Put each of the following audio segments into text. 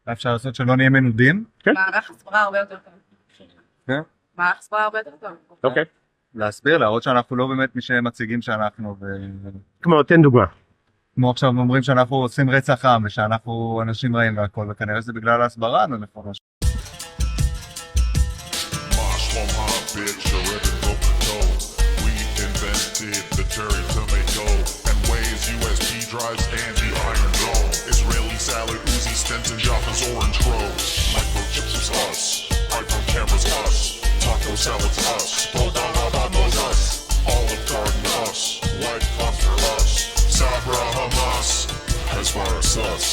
אפשר לעשות שלא נהיה מנודים. מערך הסברה הרבה יותר טוב. כן. מערך הסברה הרבה יותר טוב. אוקיי. להסביר, להראות שאנחנו לא באמת מי שמציגים שאנחנו, כמו, תן דוגמה. כמו עכשיו אומרים שאנחנו עושים רצח עם ושאנחנו אנשים רעים והכל, וכנראה זה בגלל ההסברה, לא מפורש. Bitch, a ribbon Coca-Cola. We invented the cherry tomato and Waze USB drives and the Iron Dome. Israeli salad, Uzi Stenton, Jaffa's orange grows. Microchips was us. iPhone cameras us. Taco salads us. Bodagabanos us. Olive Garden us. White Foster us. Sabra Hamas. Hasbara sus.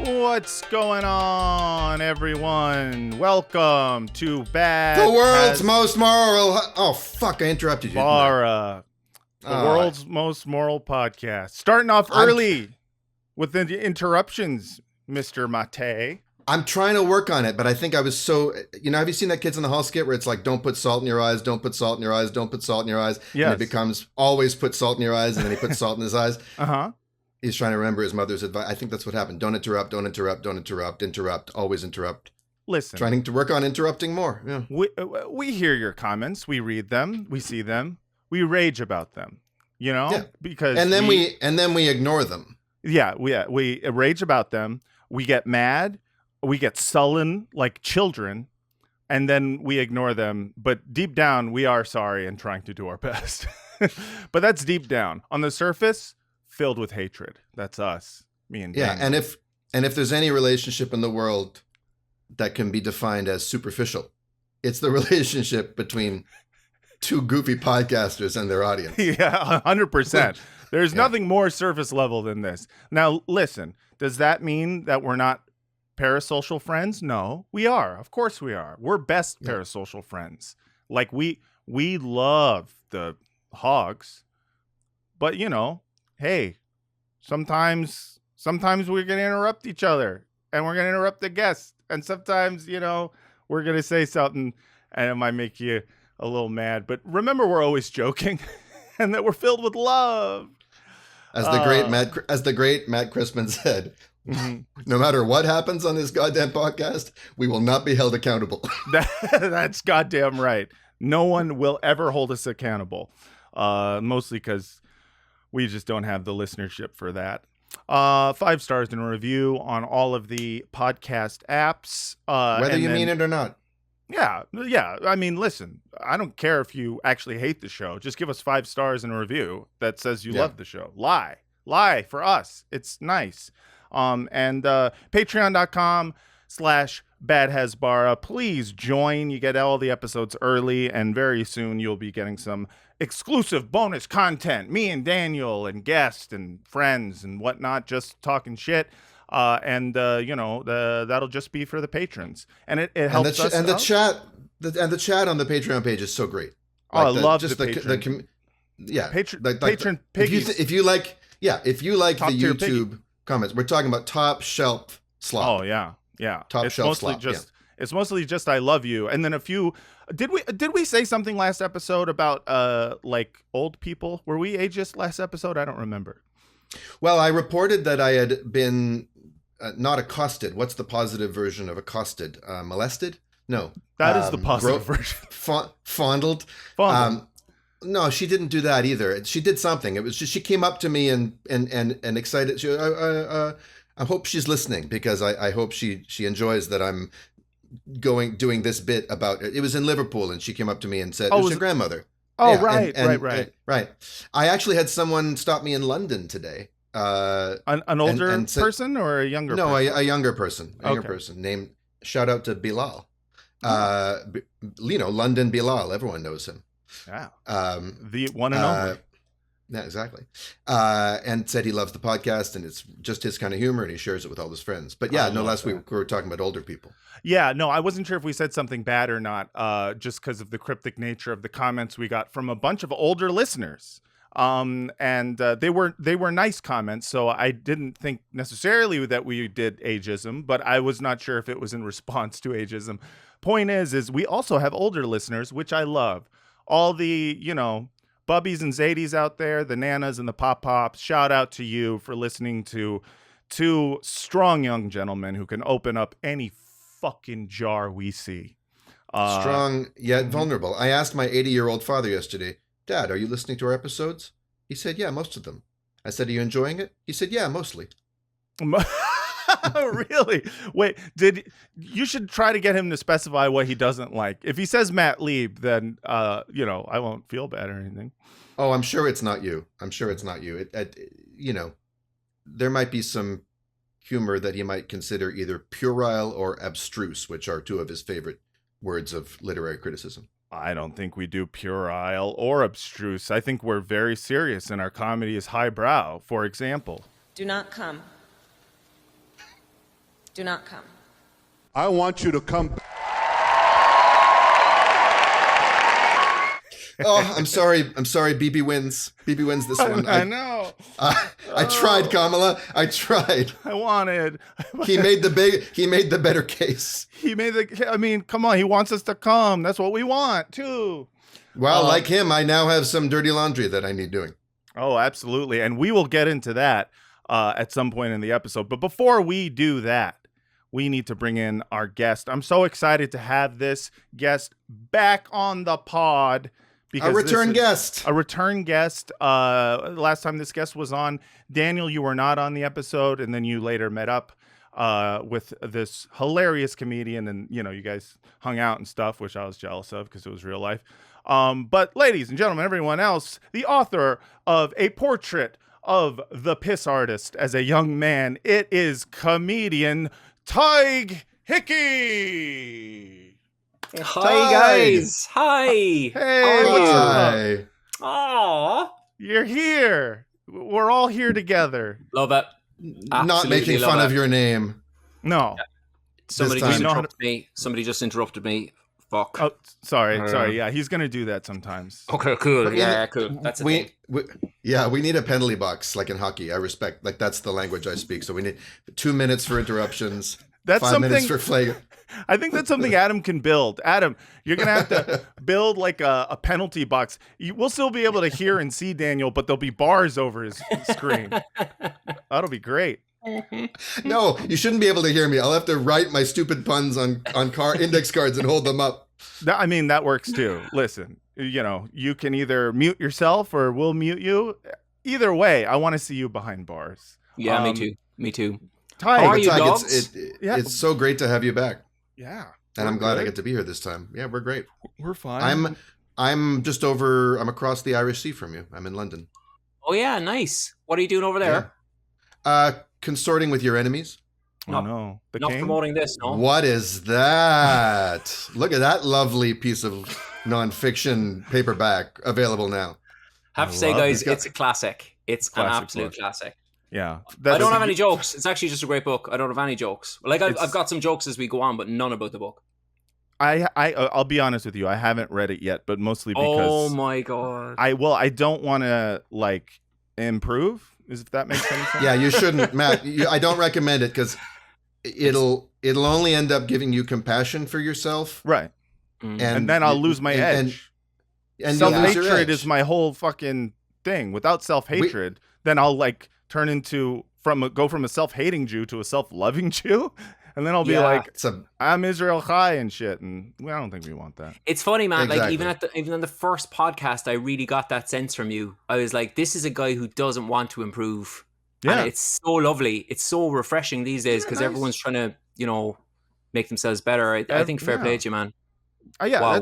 What's going on, everyone? Welcome to The world's most moral... Oh, fuck, I interrupted you. Hasbara, the world's most moral podcast. Starting off early with the interruptions, Mr. Mate. I'm trying to work on it, but I think I was so... You know, have you seen that Kids in the Hall skit where it's like, don't put salt in your eyes, don't put salt in your eyes, don't put salt in your eyes? Yes. And it becomes, always put salt in your eyes, and then he puts salt in his eyes. Uh-huh. He's trying to remember his mother's advice. I think that's what happened. Don't interrupt, don't interrupt, don't interrupt, interrupt, always interrupt. Listen. Trying to work on interrupting more. Yeah. We hear your comments. We read them. We see them. We rage about them. You know? Yeah. Because and then we ignore them. Yeah, we rage about them. We get mad. We get sullen like children. And then we ignore them. But deep down, we are sorry and trying to do our best. But that's deep down. On the surface, filled with hatred. That's us, me and yeah. Daniel. And if there's any relationship in the world that can be defined as superficial, it's the relationship between two goofy podcasters and their audience. Yeah, 100%. There's nothing more surface level than this. Now, listen, does that mean that we're not parasocial friends? No, we are. Of course we are. We're best parasocial friends. Like we love the hogs, but you know, hey, sometimes we're going to interrupt each other and we're going to interrupt the guests. And sometimes, you know, we're going to say something and it might make you a little mad. But remember, we're always joking and that we're filled with love. As the great Matt Crispin said, no matter what happens on this goddamn podcast, we will not be held accountable. That's goddamn right. No one will ever hold us accountable. Mostly because we just don't have the listenership for that. 5 stars in a review on all of the podcast apps. Whether you mean it or not. Yeah. I mean, listen, I don't care if you actually hate the show. Just give us 5 stars in a review that says you love the show. Lie for us. It's nice. And patreon.com/badhasbara. Please join. You get all the episodes early, and very soon you'll be getting some exclusive bonus content. Me and Daniel and guests and friends and whatnot, just talking shit. And you know, that'll just be for the patrons, and it helps us. And the chat on the Patreon page is so great. Like I love just the patron. Patron piggies. If you like the YouTube comments, we're talking about top shelf slop. Oh yeah. Top shelf slop. It's mostly just I love you, and then a few. Did we say something last episode about like old people? Were we ageist last episode? I don't remember. Well, I reported that I had been not accosted. What's the positive version of accosted? Molested? No. That is the positive version. Fondled. No, she didn't do that either. She did something. It was just she came up to me and excited. I hope she's listening because I hope she enjoys that I'm doing this bit about it. It was in Liverpool and she came up to me and said, "It's your grandmother." Oh, yeah, right. I actually had someone stop me in London today. An older person or a younger person? No, a younger person. Named, shout out to Bilal. London Bilal. Everyone knows him. Yeah. The one and only. Yeah, exactly. And said he loves the podcast and it's just his kind of humor and he shares it with all his friends. But yeah, last week we were talking about older people. Yeah, no, I wasn't sure if we said something bad or not, just because of the cryptic nature of the comments we got from a bunch of older listeners. And they were nice comments, so I didn't think necessarily that we did ageism, but I was not sure if it was in response to ageism. Point is we also have older listeners, which I love. All the, Bubbies and Zadies out there, the Nanas and the Pop Pops, shout out to you for listening to two strong young gentlemen who can open up any fucking jar we see. Strong yet vulnerable. I asked my 80-year-old father yesterday, Dad, are you listening to our episodes? He said, yeah, most of them. I said, are you enjoying it? He said, yeah, mostly. Really? Wait, you should try to get him to specify what he doesn't like. If he says Matt Lieb, then I won't feel bad or anything. Oh, I'm sure it's not you. There might be some humor that he might consider either puerile or abstruse, which are two of his favorite words of literary criticism. I don't think we do puerile or abstruse. I think we're very serious and our comedy is highbrow. For example, Do not come. Do not come. I want you to come. Oh, I'm sorry. Bibi wins. Bibi wins this one. I know. I tried, Kamala. I tried. I wanted. He made the better case. Come on. He wants us to come. That's what we want too. Well, like him, I now have some dirty laundry that I need doing. Oh, absolutely. And we will get into that at some point in the episode. But before we do that, we need to bring in our guest. I'm so excited to have this guest back on the pod. A return guest. Last time this guest was on, Daniel, you were not on the episode, and then you later met up with this hilarious comedian, and you guys hung out and stuff, which I was jealous of because it was real life. But ladies and gentlemen, everyone else, the author of A Portrait of the Piss Artist as a Young Man, it is comedian Tadhg Hickey. Hi guys. Hi. Hey, what's up? Aww. You're here. We're all here together. Love it. Not making fun of your name. No. Somebody This just time. interrupted me. Somebody just interrupted me. Fuck. Oh, sorry. Yeah, he's gonna do that sometimes. Okay, cool. But Yeah, cool. That's a thing. we need a penalty box like in hockey. I respect, like that's the language I speak. So we need 2 minutes for interruptions. That's 5 minutes something. for flag. I think that's something Adam can build. Adam, you're gonna have to build like a penalty box. We'll still be able to hear and see Daniel, but there'll be bars over his screen. That'll be great. No, you shouldn't be able to hear me. I'll have to write my stupid puns on index cards and hold them up. That works too. Listen, you can either mute yourself or we'll mute you. Either way, I want to see you behind bars. Yeah, me too. Me too. Ty, How are you, Tadhg, dogs? it's so great to have you back. Yeah. And I'm glad I get to be here this time. Yeah, we're great. We're fine. I'm across the Irish Sea from you. I'm in London. Oh yeah, nice. What are you doing over there? Consorting with your enemies. Oh no. The Not king? promoting this, no? What is that? Look at that lovely piece of nonfiction paperback available now. Have to say, love guys, it. it's a classic. It's an Classic absolute book. classic. Yeah. I don't have any jokes. It's actually just a great book. I don't have any jokes. Like I've got some jokes as we go on, but none about the book. I'll be honest with you. I haven't read it yet, but mostly because Oh my god. I don't want to like improve. If that makes any sense. Yeah, you shouldn't, Matt. I don't recommend it because it'll only end up giving you compassion for yourself, Right. And then I'll lose my edge. And you'll lose your Self-hatred edge. is my whole fucking thing. Without self-hatred, then I'll like turn into go from a self-hating Jew to a self-loving Jew, and then I'll be like, I'm Israel Chai and shit, and I don't think we want that. It's funny, man. Exactly. Like even on the first podcast, I really got that sense from you. I was like, this is a guy who doesn't want to improve. Yeah. And it's so lovely. It's so refreshing these days because nice. everyone's trying to, make themselves better. I think fair play to you, man. Yeah, Wow.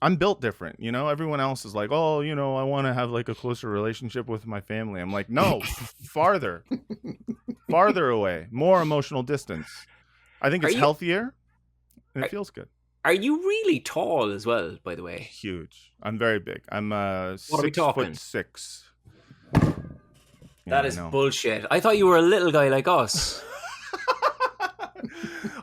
I'm built different, Everyone else is like, oh, I want to have like a closer relationship with my family. I'm like, no, farther away, more emotional distance. I think it's healthier and it feels good. Are you really tall as well, by the way? Huge. I'm very big. I'm What are we talking? 6'6". That is bullshit. I thought you were a little guy like us.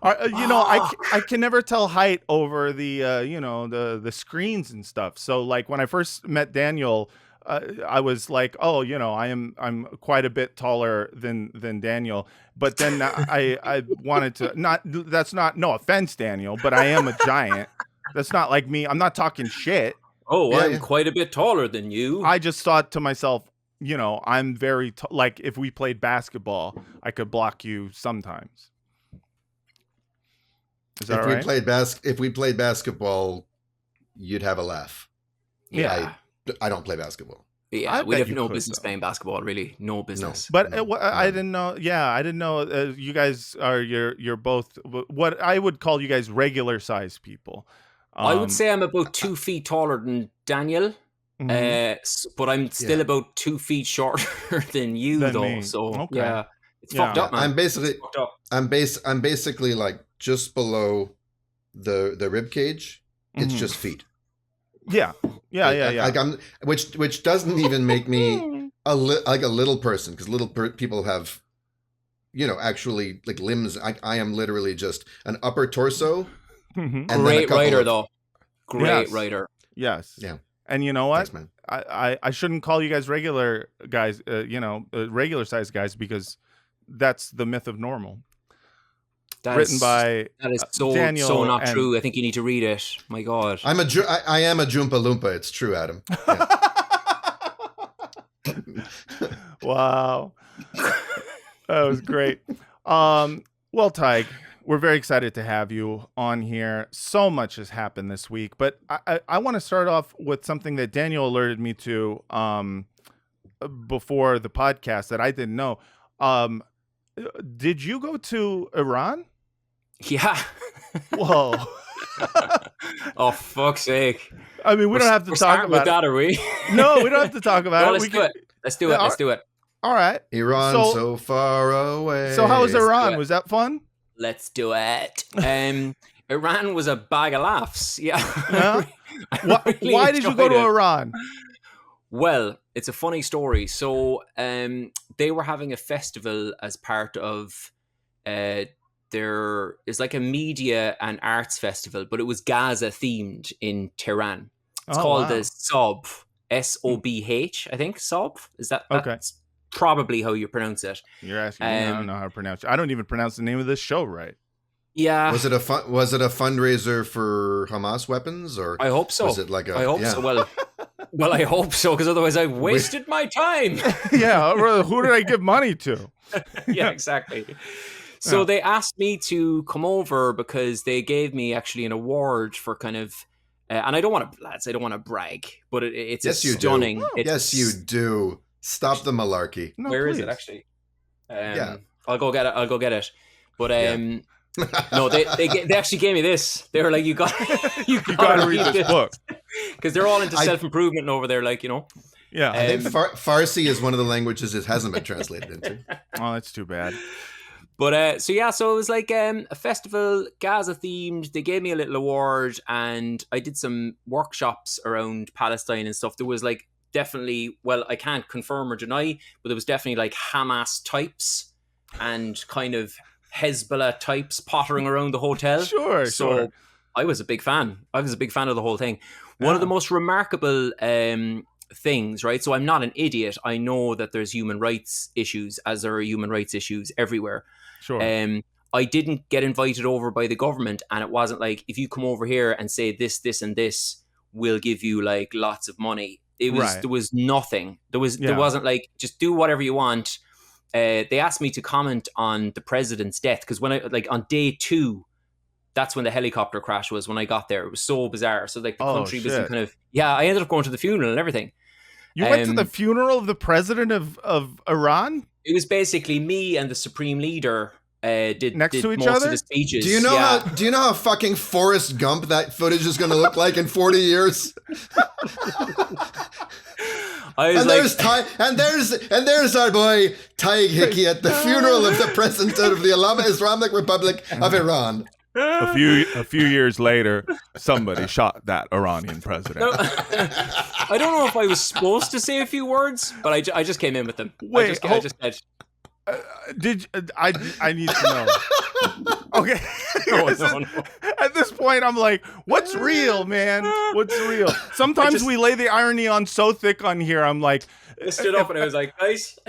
I can never tell height over the the screens and stuff. So like when I first met Daniel, I was like, oh, I'm quite a bit taller than Daniel. But then I wanted to no offense, Daniel, but I am a giant. That's not like me. I'm not talking shit. Oh, Yeah, I'm yeah. quite a bit taller than you. I just thought to myself, I'm very like if we played basketball, I could block you sometimes. Is that If all we right? played basketball, you'd have a laugh. Yeah. I don't play basketball. Yeah, I we'd bet have you no could, business though. playing basketball, really. No business. But No. I didn't know. Yeah, I didn't know. You guys are you're both what I would call you guys regular size people. I would say I'm about 2 feet taller than Daniel, Mhm. but I'm still Yeah. about 2 feet shorter than you, Than though. me. So Okay. yeah, it's Yeah. fucked up, man. I'm basically It's fucked up. I'm basically like just below the rib cage. It's Mhm. just feet. Yeah. Like I'm, which doesn't even make me like a little person, because people have, actually like limbs. I am literally just an upper torso. Mhm. And then a Great couple writer, of- though. Great Yes. writer. Yes. Yeah. And you know what? Thanks, man. I shouldn't call you guys regular guys, regular size guys, because that's the myth of normal. Written by That is so Daniel not and- true. I think you need to read it. My God. I am a Joompa Loompa. It's true, Adam. Yeah. Wow. That was great. Well, Tadhg, we're very excited to have you on here. So much has happened this week, but I want to start off with something that Daniel alerted me to before the podcast that I didn't know. Did you go to Iran? Yeah. Whoa. Oh, fuck's sake. I mean, we don't have to We're talk starting with about that, are we? it. No, we don't have to talk about No, it. let's We do can- it. Let's do it. Let's do it. All right. Iran So- so far away. So how was Iran? it. Was that fun? Let's do it. Iran was a bag of laughs. Yeah. Yeah? I really Why did you go enjoyed to it. Iran? Well, it's a funny story. So they were having a festival as part of there is like a media and arts festival, but it was Gaza themed in Tehran. It's called the Sob, SOBH, I think. Sob? Is that Okay. that's probably how you pronounce it. You're asking me. I don't know how to pronounce it. I don't even pronounce the name of this show right. Yeah. Was it a fundraiser for Hamas weapons, or I hope so. was it like a? I hope yeah. so. Well, I hope so, because otherwise I've wasted my time. Yeah. Who did I give money to? Yeah, exactly. So Yeah. they asked me to come over because they gave me actually an award for kind of, and I don't want to brag, but it's Yes, a you do. stunning. it's Yes, you do. Stop the malarkey. No, Where is please. it actually? Yeah. I'll go get it. But no, they actually gave me this. They were like, you got You gotta read this book. because they're all into I- self improvement over there, like, you know. Yeah. I think Farsi is one of the languages it hasn't been translated into. Oh, that's too bad. But so it was like a festival, Gaza themed. They gave me a little award, and I did some workshops around Palestine and stuff. There was like definitely, well, I can't confirm or deny, but there was definitely like Hamas types and kind of Hezbollah types pottering around the hotel. Sure. So I was a big fan. I was a big fan of the whole thing. One of the most remarkable things, right? So I'm not an idiot. I know that there's human rights issues, as there are human rights issues everywhere. Sure. I didn't get invited over by the government, and it wasn't like, if you come over here and say this, this, and this, we'll give you like lots of money. It was Right. There was nothing. There wasn't like, just do whatever you want. They asked me to comment on the president's death, because when I on day 2, that's when the helicopter crash was. When I got there, it was so bizarre. So like the Oh, country was in shit. kind of I ended up going to the funeral and everything. You went to the funeral of the president of Iran? It was basically me and the supreme leader did Next to each most other? of the speeches. Do you know Yeah. how fucking Forrest Gump that footage is going to look like in 40 years? I was And there's our boy Tadhg Hickey at the funeral of the president of the Islamic Republic of Iran. A few years later, somebody shot that Iranian president. I don't know if I was supposed to say a few words, but I just came in with them. Wait, I just said, Did I need to know? Okay. no. At this point, I'm like, what's real, man? What's real? Sometimes we lay the irony on so thick on here. I'm like, I stood up and I was like, guys.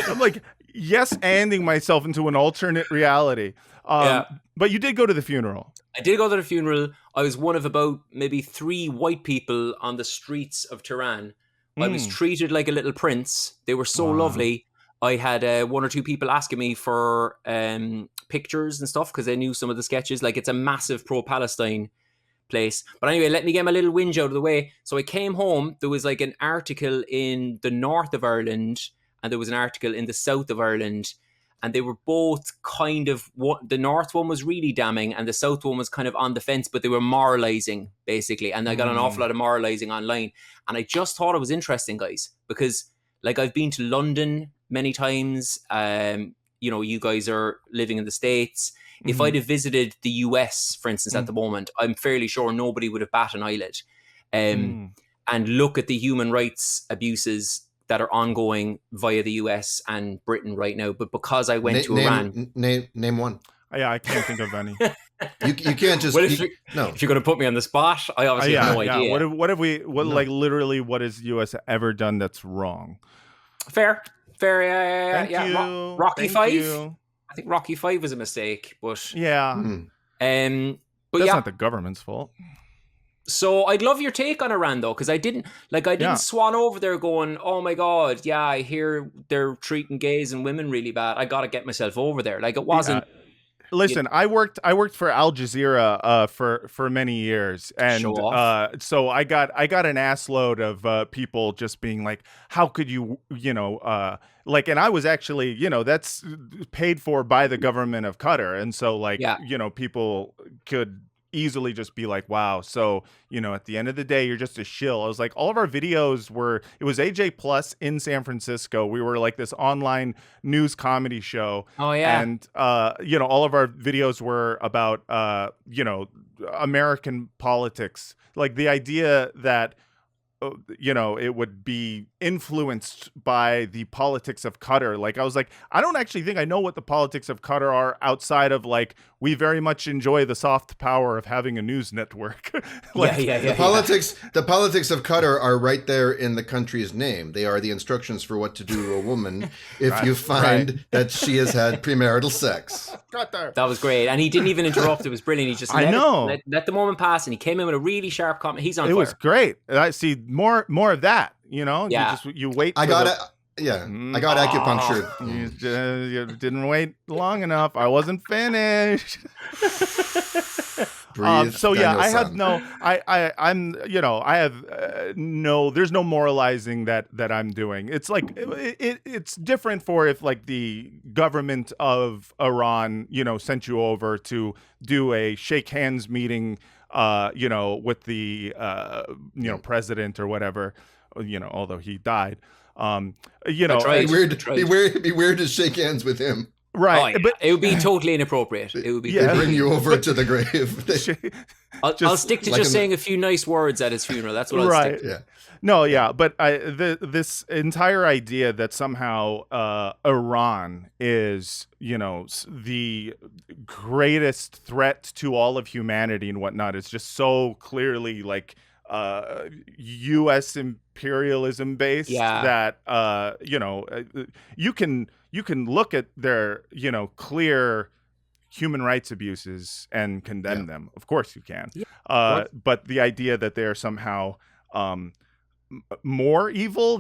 I'm like, yes-anding myself into an alternate reality. But you did go to the funeral. I did go to the funeral. I was one of about maybe 3 white people on the streets of Tehran. I was treated like a little prince. They were so lovely. I had 1 or 2 people asking me for pictures and stuff because they knew some of the sketches. Like, it's a massive pro-Palestine place. But anyway, let me get my little whinge out of the way. So I came home. There was like an article in the north of Ireland and there was an article in the south of Ireland. And they were both kind of, the north one was really damning and the south one was kind of on the fence, but they were moralizing, basically. And I got an awful lot of moralizing online. And I just thought it was interesting, guys, because like I've been to London many times. You know, you guys are living in the States. If I'd have visited the US, for instance, at the moment, I'm fairly sure nobody would have bat an eyelid. And look at the human rights abuses that are ongoing via the US and Britain right now. But because I went to Iran... Name one. Yeah, I can't think of any. You can't just... Well, if you're going to put me on the spot, I obviously have no idea. Like literally, what has the US ever done that's wrong? Fair. Thank you. Rocky Thank 5? you. I think Rocky 5 was a mistake, but... Yeah. But that's not the government's fault. So I'd love your take on Iran though, because I didn't swan over there going, oh my God, yeah, I hear they're treating gays and women really bad. I got to get myself over there. Like it wasn't. Listen, I worked for Al Jazeera for many years, and so I got an assload of people just being like, how could you like, and I was actually, that's paid for by the government of Qatar, and so like people could easily just be like, wow, so at the end of the day you're just a shill. I was like, all of our videos it was AJ Plus in San Francisco. We were like this online news comedy show. Oh yeah. And all of our videos were about American politics, like the idea that it would be influenced by the politics of Qatar. Like, I was like, I don't actually think I know what the politics of Qatar are outside of like, we very much enjoy the soft power of having a news network. The politics of Qatar are right there in the country's name. They are the instructions for what to do to a woman if you find that she has had premarital sex. That was great. And he didn't even interrupt. It was brilliant. He just let the moment pass, and he came in with a really sharp comment. He's on fire. It was great. I see more of that, Yeah. You wait. I got acupuncture. You didn't wait long enough. I wasn't finished. There's no moralizing that I'm doing. It's like it's different for if like the government of Iran, sent you over to do a shake hands meeting, with the president or whatever, although he died. It'd be weird to shake hands with him. Right. Oh, yeah. But it would be totally inappropriate. It would be they bring you over to the grave. I'll stick to just saying a few nice words at his funeral. That's what I'll stick to. Yeah. No, yeah, but this entire idea that somehow Iran is, the greatest threat to all of humanity and whatnot is just so clearly like U.S. imperialism based that you can look at their clear human rights abuses and condemn them. Of course you can. Yeah. But the idea that they're somehow more evil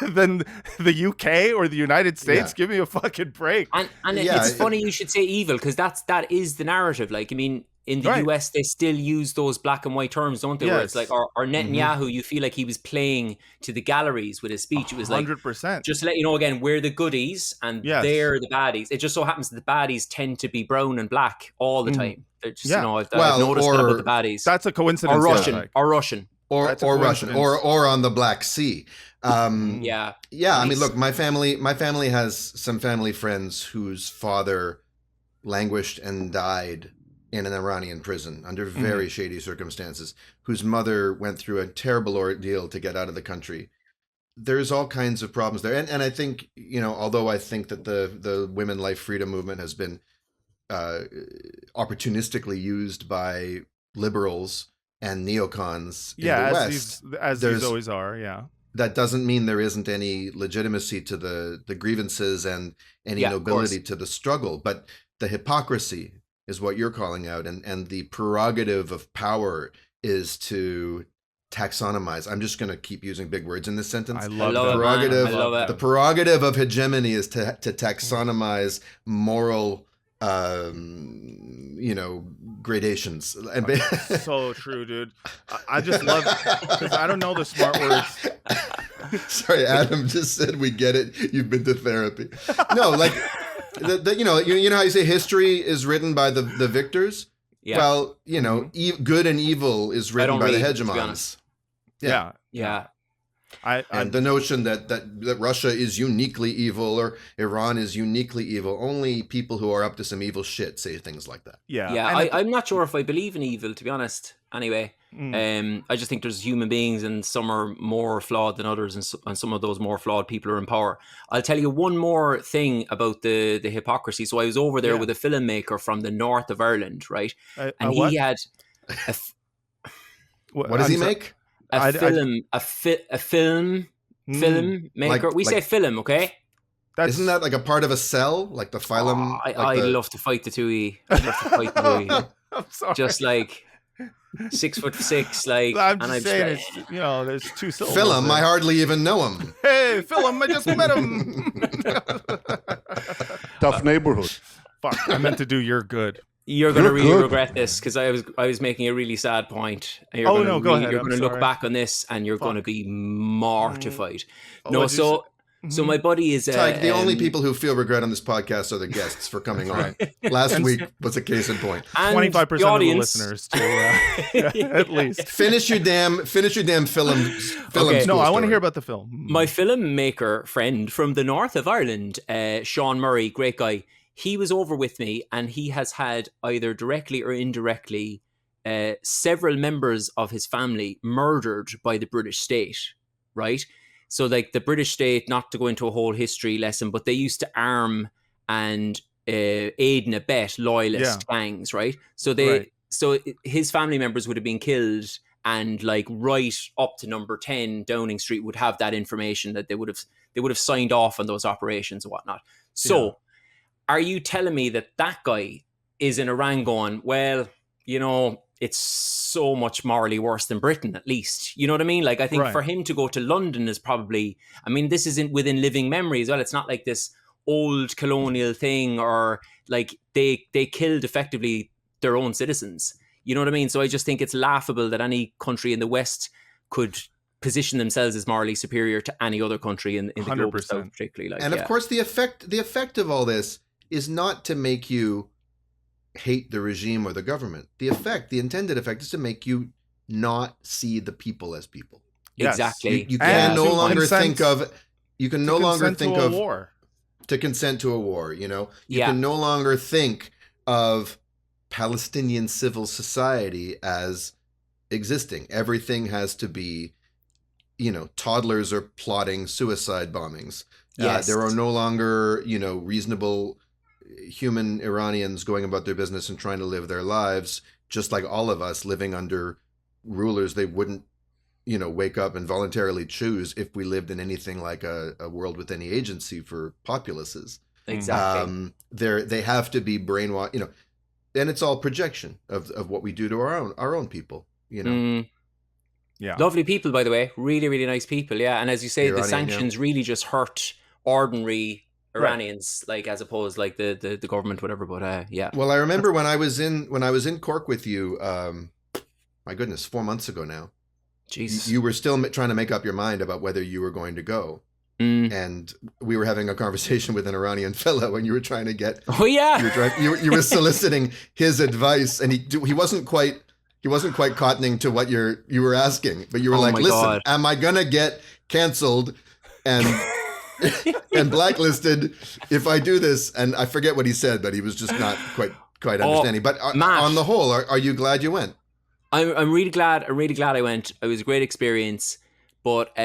than the UK or the United States, give me a fucking break. And it's funny you should say evil, because that is the narrative. Like, I mean, in the US, they still use those black and white terms, don't they? Yes. Where it's like, or Netanyahu, you feel like he was playing to the galleries with his speech. It was like, 100%. Just to let you know again, we're the goodies and they're the baddies. It just so happens that the baddies tend to be brown and black all the time. Just, I've noticed that about the baddies. That's a coincidence. Or Russian. Or Russian, or on the Black Sea. I mean, look, my family has some family friends whose father languished and died in an Iranian prison under very shady circumstances, whose mother went through a terrible ordeal to get out of the country. There's all kinds of problems there. And I think, although I think that the women life freedom movement has been opportunistically used by liberals and neocons in the West. As these always are, that doesn't mean there isn't any legitimacy to the grievances and any Yeah, of nobility course. to the struggle. But the hypocrisy is what you're calling out, and the prerogative of power is to taxonomize. I'm just going to keep using big words in this sentence. I I love love that. it, man. I Prerogative, love it. the prerogative of hegemony is to taxonomize moral, gradations. And So true, dude. I just love because I don't know the smart words. Sorry, Adam just said we get it. You've been to therapy. No, like you know how you say history is written by the victors. Yeah. Well, good and evil is written don't by the read, to be hegemons. honest. Yeah. Yeah. And the notion that Russia is uniquely evil or Iran is uniquely evil, only people who are up to some evil shit say things like that. Yeah. Yeah, And I'm not sure if I believe in evil, to be honest. Anyway, I just think there's human beings, and some are more flawed than others, and some of those more flawed people are in power. I'll tell you one more thing about the hypocrisy. So I was over there with a filmmaker from the north of Ireland, right? And he what? had What does he make? a film maker. We say film, okay? Isn't that like a part of a cell, like the phylum? I love to fight the two. I'm sorry. Just like 6'6", like. I'm and just saying, it's, there's two syllables. Philum, there. I hardly even know him. Hey, Philum, I just met him. Tough neighborhood. Fuck, I meant to do you're good. You're going to You're really good. regret this, because I was making a really sad point. And you're Oh, gonna no, go ahead. You're I'm going to look sorry. back on this and you're going to be mortified. No, what'd you so my buddy is Tyke, the only people who feel regret on this podcast are the guests for coming on. Last week was a case in point. 25% of the audience. listeners, too, at least. Finish your damn film Okay. school No, I want to story. hear about the film. My filmmaker friend from the north of Ireland, Sean Murray, great guy, he was over with me, and he has had either directly or indirectly several members of his family murdered by the British state, right? So like the British state, not to go into a whole history lesson, but they used to arm and aid and abet loyalist gangs, right? So his family members would have been killed, and like right up to number 10 Downing Street would have that information that they would have signed off on those operations and whatnot. So are you telling me that guy is in Iran going, well, it's so much morally worse than Britain, at least? You know what I mean? Like, I think for him to go to London is probably, I mean, this isn't within living memory as well. It's not like this old colonial thing, or like they killed effectively their own citizens. You know what I mean? So I just think it's laughable that any country in the West could position themselves as morally superior to any other country in the global 100%. South, particularly. Like, And of course, the effect of all this is not to make you hate the regime or the government. The intended effect is to make you not see the people as people. Yes. Exactly. You can no to longer consent- think of. You can no longer consent think to a of war. to consent to a war. You Yeah. can no longer think of Palestinian civil society as existing. Everything has to be, toddlers are plotting suicide bombings. Yes. There are no longer, reasonable human Iranians going about their business and trying to live their lives, just like all of us, living under rulers they wouldn't, wake up and voluntarily choose if we lived in anything like a world with any agency for populaces. Exactly. They have to be brainwashed, and it's all projection of what we do to our own people, Yeah. Lovely people, by the way. Really, really nice people. Yeah. And as you say, the Iranian, sanctions really just hurt ordinary Iranians, like, as opposed like the government, whatever. But yeah. Well, I remember when I was in Cork with you, my goodness, 4 months ago now. Jesus. You were still trying to make up your mind about whether you were going to go. And we were having a conversation with an Iranian fellow, and you were trying to get. Oh yeah. You were soliciting his advice, and he wasn't quite cottoning to what you were asking, but you were like, "Listen, God. am I gonna get canceled and and blacklisted if I do this?" And I forget what he said, but he was just not quite understanding. But Matt, on the whole, are you glad you went? I'm really glad. I'm really glad I went. It was a great experience. But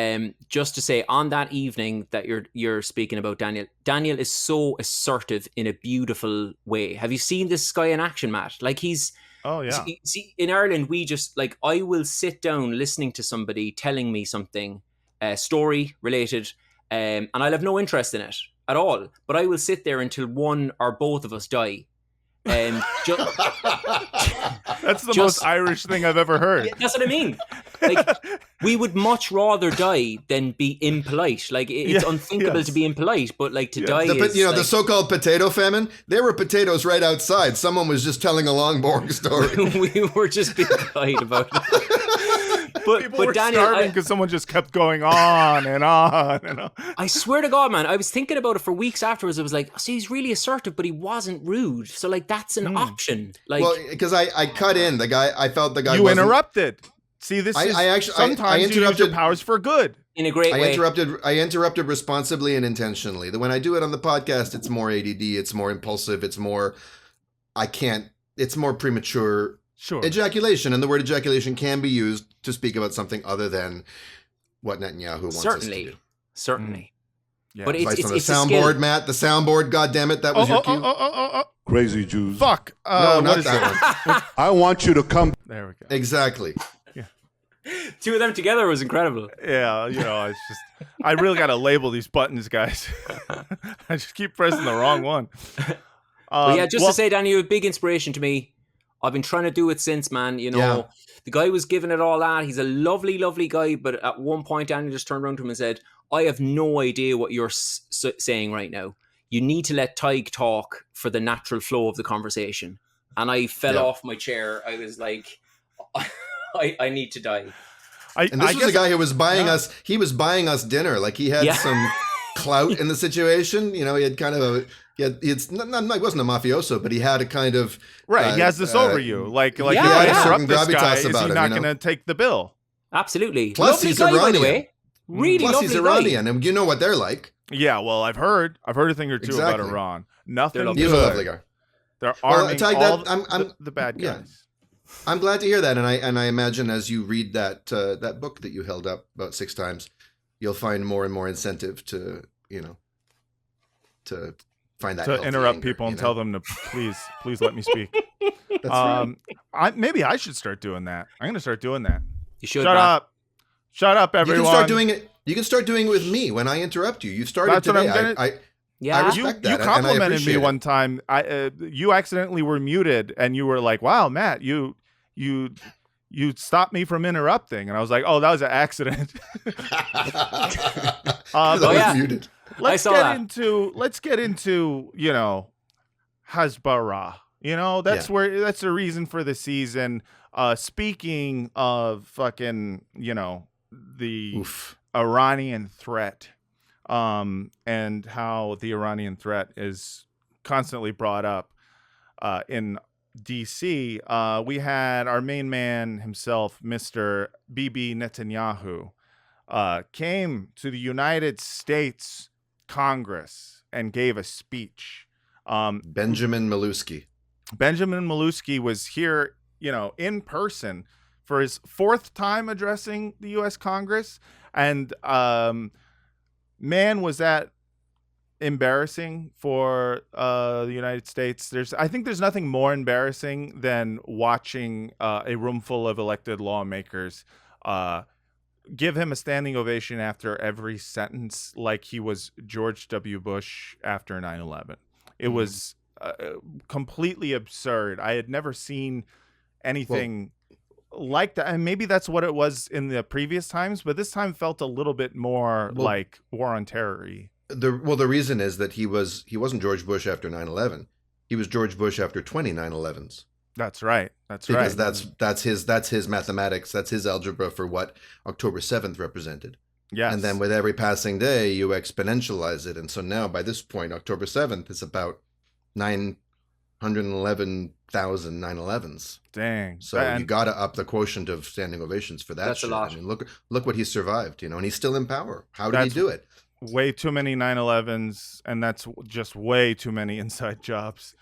just to say, on that evening that you're speaking about, Daniel is so assertive in a beautiful way. Have you seen this guy in action, Matt? Like, he's... Oh, yeah. See, in Ireland, we just, like, I will sit down listening to somebody telling me something, story related, and I'll have no interest in it at all. But I will sit there until one or both of us die. That's the most Irish thing I've ever heard. That's what I mean. Like, we would much rather die than be impolite. Like, it's unthinkable to be impolite, but like to die. The so-called potato famine. There were potatoes right outside. Someone was just telling a long, boring story. We were just being polite about it. People were Daniel, starving because someone just kept going on and on and on. I swear to God, man, I was thinking about it for weeks afterwards. I was like, see, he's really assertive, but he wasn't rude. So, like, that's an option. Like, well, because I cut in the guy. I felt the guy. You interrupted. See, this is sometimes I interrupted, you use your powers for good. In a great way. I interrupted responsibly and intentionally. When I do it on the podcast, it's more ADD. It's more impulsive. It's more. It's more premature. Sure. Ejaculation, and the word ejaculation can be used to speak about something other than what Netanyahu wants us to do. Certainly. Yeah. But it's on the soundboard, Matt. The soundboard, goddammit, that was your cue. Crazy Jews. Fuck. No, not that one. I want you to come. There we go. Exactly. Yeah. Two of them together was incredible. Yeah, it's just I really got to label these buttons, guys. I just keep pressing the wrong one. To say, Danny, you're a big inspiration to me. I've been trying to do it since, man. The guy was giving it all out. He's a lovely, lovely guy. But at one point, Danny just turned around to him and said, I have no idea what you're saying right now. You need to let Tadhg talk for the natural flow of the conversation. And I fell off my chair. I was like, I need to die. And this was a guy who was buying us. He was buying us dinner. Like, he had some clout in the situation. He had kind of he wasn't a mafioso, but he had a kind of he has this over you. Like if I interrupt this guy, is he not going to take the bill? Absolutely. Plus, lovely he's guy, Iranian. By the way. Really Plus, lovely he's Iranian, guy. and you know what they're like. Yeah, well, I've heard a thing or two about Iran. Nothing good. He's a lovely guy. They're arming the bad guys. Yeah. I'm glad to hear that, and I imagine as you read that book that you held up about 6 times, you'll find more and more incentive to find that to interrupt people and tell them to please let me speak. That's right. Maybe I should start doing that. I'm going to start doing that. You should. Shut up, everyone. You can start doing it. You can start doing it with me when I interrupt you. You started That's today. What I'm gonna... I respect that. You complimented me one time. You accidentally were muted, and you were like, "Wow, Matt, you stopped me from interrupting," and I was like, "Oh, that was an accident." Muted. Let's get into Hasbara. That's the reason for the season. Speaking of fucking, the Iranian threat, and how the Iranian threat is constantly brought up in DC, we had our main man himself, Mr. Bibi Netanyahu, came to the United States Congress and gave a speech. Benjamin Malusky was here, in person for his 4th time addressing the U.S. Congress. And man, was that embarrassing for the United States. I think there's nothing more embarrassing than watching a room full of elected lawmakers give him a standing ovation after every sentence, like he was George W. Bush after 9/11. It was completely absurd. I had never seen anything like that, and maybe that's what it was in the previous times, but this time felt a little bit more like War on Terror-y. The reason is that he wasn't George Bush after 9/11. He was George Bush after 20 9/11s. That's right. Because that's his mathematics. That's his algebra for what October 7th represented. Yes. And then with every passing day, you exponentialize it. And so now by this point, October 7th is about 911,000 9/11s. Dang. So you got to up the quotient of standing ovations for that. That's shit. a lot. I mean, look what he survived, and he's still in power. How did he do it? Way too many 9/11s, and that's just way too many inside jobs.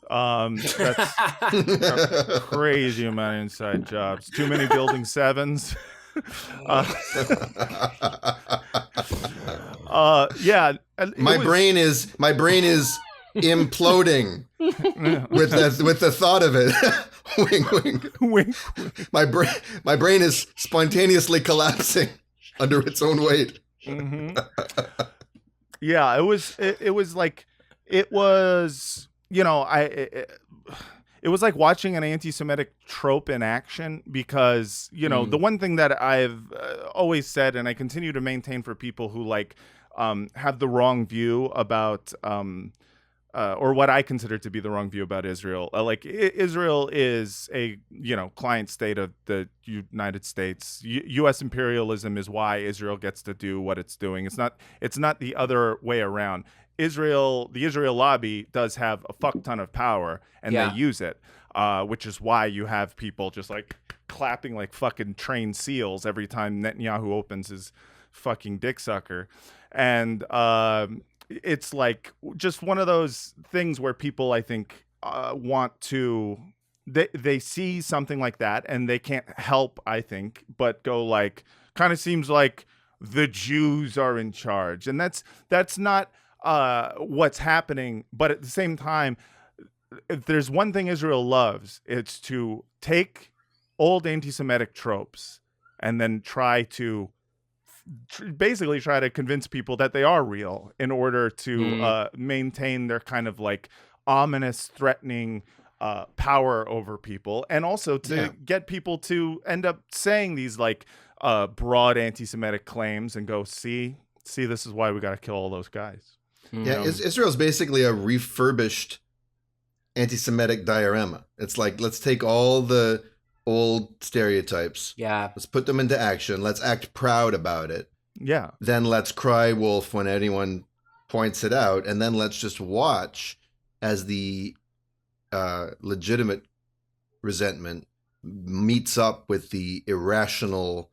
That's a crazy amount of inside jobs. Too many building 7s. Yeah. My brain is imploding with the thought of it. Wink, wink. Wink. My brain is spontaneously collapsing. under its own weight. Mm-hmm. Yeah, it was like, it was, you know, it was like watching an anti-Semitic trope in action, because, you know, the one thing that I've always said, and I continue to maintain for people who like have the wrong view about or what I consider to be the wrong view about Israel. Israel is a, you know, client state of the United States. U.S. imperialism is why Israel gets to do what it's doing. It's not the other way around. The Israel lobby does have a fuck ton of power, and they use it, which is why you have people just like clapping like fucking trained seals every time Netanyahu opens his fucking dick sucker. And it's like just one of those things where people, I think, want to, they see something like that and they can't help, I think, but go like, kind of seems like the Jews are in charge. And that's not what's happening. But at the same time, if there's one thing Israel loves, it's to take old anti-Semitic tropes and then try to basically try to convince people that they are real in order to maintain their kind of like ominous, threatening power over people, and also to get people to end up saying these like broad anti-Semitic claims and go, see, this is why we got to kill all those guys. Yeah, Israel's basically a refurbished anti-Semitic diorama. It's like, let's take all the old stereotypes. Yeah. Let's put them into action. Let's act proud about it. Yeah. Then let's cry wolf when anyone points it out. And then let's just watch as the legitimate resentment meets up with the irrational,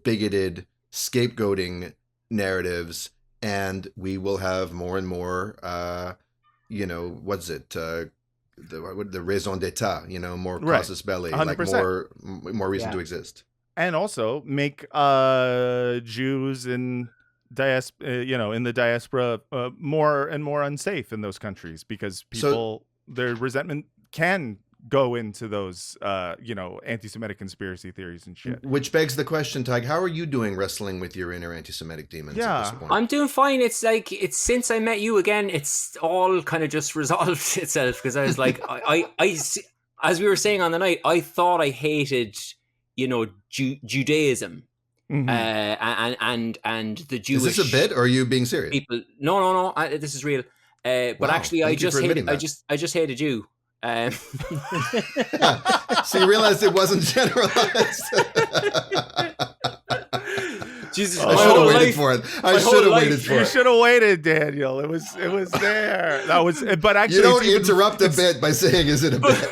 bigoted, scapegoating narratives. And we will have more and more, the raison d'etat, more casus belli, 100%. like more reason to exist, and also make Jews in in the diaspora more and more unsafe in those countries, because people, their resentment can go into those anti-Semitic conspiracy theories and shit. Which begs the question, Tadhg, how are you doing wrestling with your inner anti-Semitic demons at this point? I'm doing fine. It's like, it's since I met you again, it's all kind of just resolved itself, because I was like, I as we were saying on the night, I thought I hated, Judaism. And the Jewish. Is this a bit, or are you being serious? People, no, this is real. But actually, I just hated you. So you realized it wasn't generalized. Jesus, I should have waited for it. You should have waited, Daniel. It was there. That was, but actually, you don't interrupt a bit by saying, "Is it a bit?"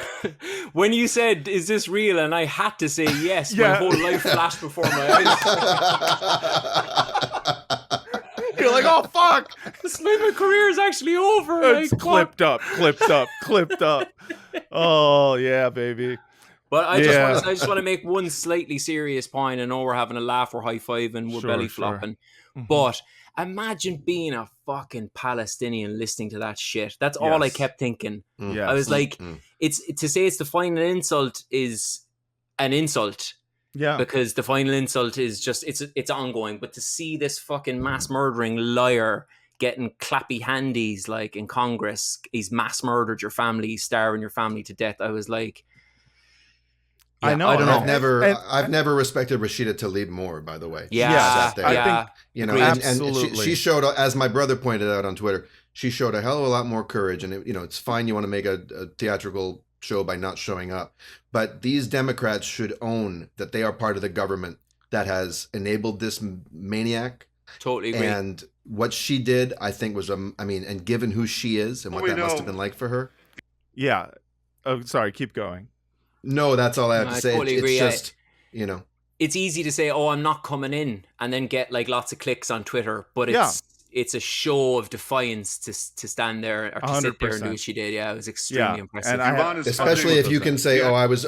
When you said, "Is this real?" and I had to say yes, my whole life flashed before my eyes. You're like, "Oh fuck! My career is actually over." It's clipped up. Oh yeah, baby. But I just want to make one slightly serious point. I know we're having a laugh, we're high-fiving, we're belly flopping. Mm-hmm. But imagine being a fucking Palestinian listening to that shit. That's all I kept thinking. I was like, it's to say it's the final insult is an insult. Yeah. Because the final insult is just it's ongoing. But to see this fucking mass murdering liar getting clappy handies like in Congress, he's mass murdered your family, he's starving your family to death. I was like, I know. I've never respected Rashida Tlaib more, by the way. Yeah. I think, and she showed, as my brother pointed out on Twitter, she showed a hell of a lot more courage. And it's fine you want to make a theatrical show by not showing up, but these Democrats should own that they are part of the government that has enabled this maniac. Totally agree. And what she did, I think, was and given who she is and what that must have been like for her. Yeah. Oh, sorry. Keep going. No, that's all I have to say. Totally agree. It's just, it's easy to say, "Oh, I'm not coming in," and then get like lots of clicks on Twitter. But it's a show of defiance to stand there or to 100%. Sit there and do what she did. Yeah, it was extremely impressive. And especially if you can say, "Oh, I was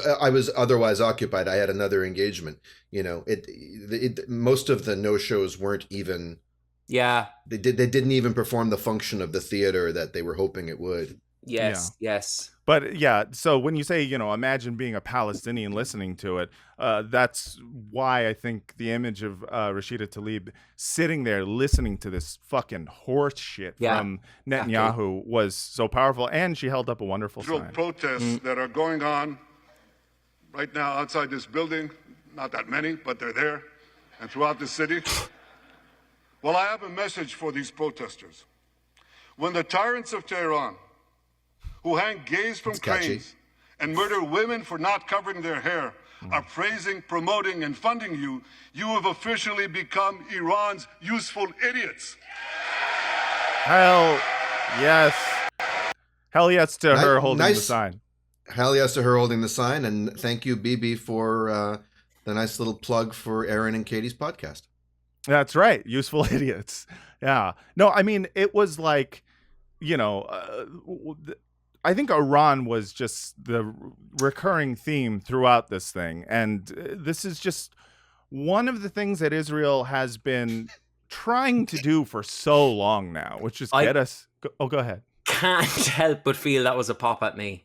otherwise occupied. I had another engagement." Most of the no shows weren't even. Yeah, they didn't even perform the function of the theater that they were hoping it would. Yes. But yeah, so when you say, imagine being a Palestinian listening to it, that's why I think the image of Rashida Tlaib sitting there listening to this fucking horse shit from Netanyahu was so powerful, and she held up a wonderful sign. Protests that are going on right now outside this building, not that many, but they're there, and throughout the city. Well, I have a message for these protesters. When the tyrants of Tehran, who hang gays from cranes and murder women for not covering their hair, are praising, promoting, and funding you, you have officially become Iran's useful idiots. Hell yes. Hell yes to her holding the sign. Hell yes to her holding the sign. And thank you, Bibi, for the nice little plug for Aaron and Katie's podcast. That's right. Useful idiots. Yeah. No, I mean, it was like, I think Iran was just the recurring theme throughout this thing. And this is just one of the things that Israel has been trying to do for so long now, which is get us. Go ahead. Can't help but feel that was a pop at me.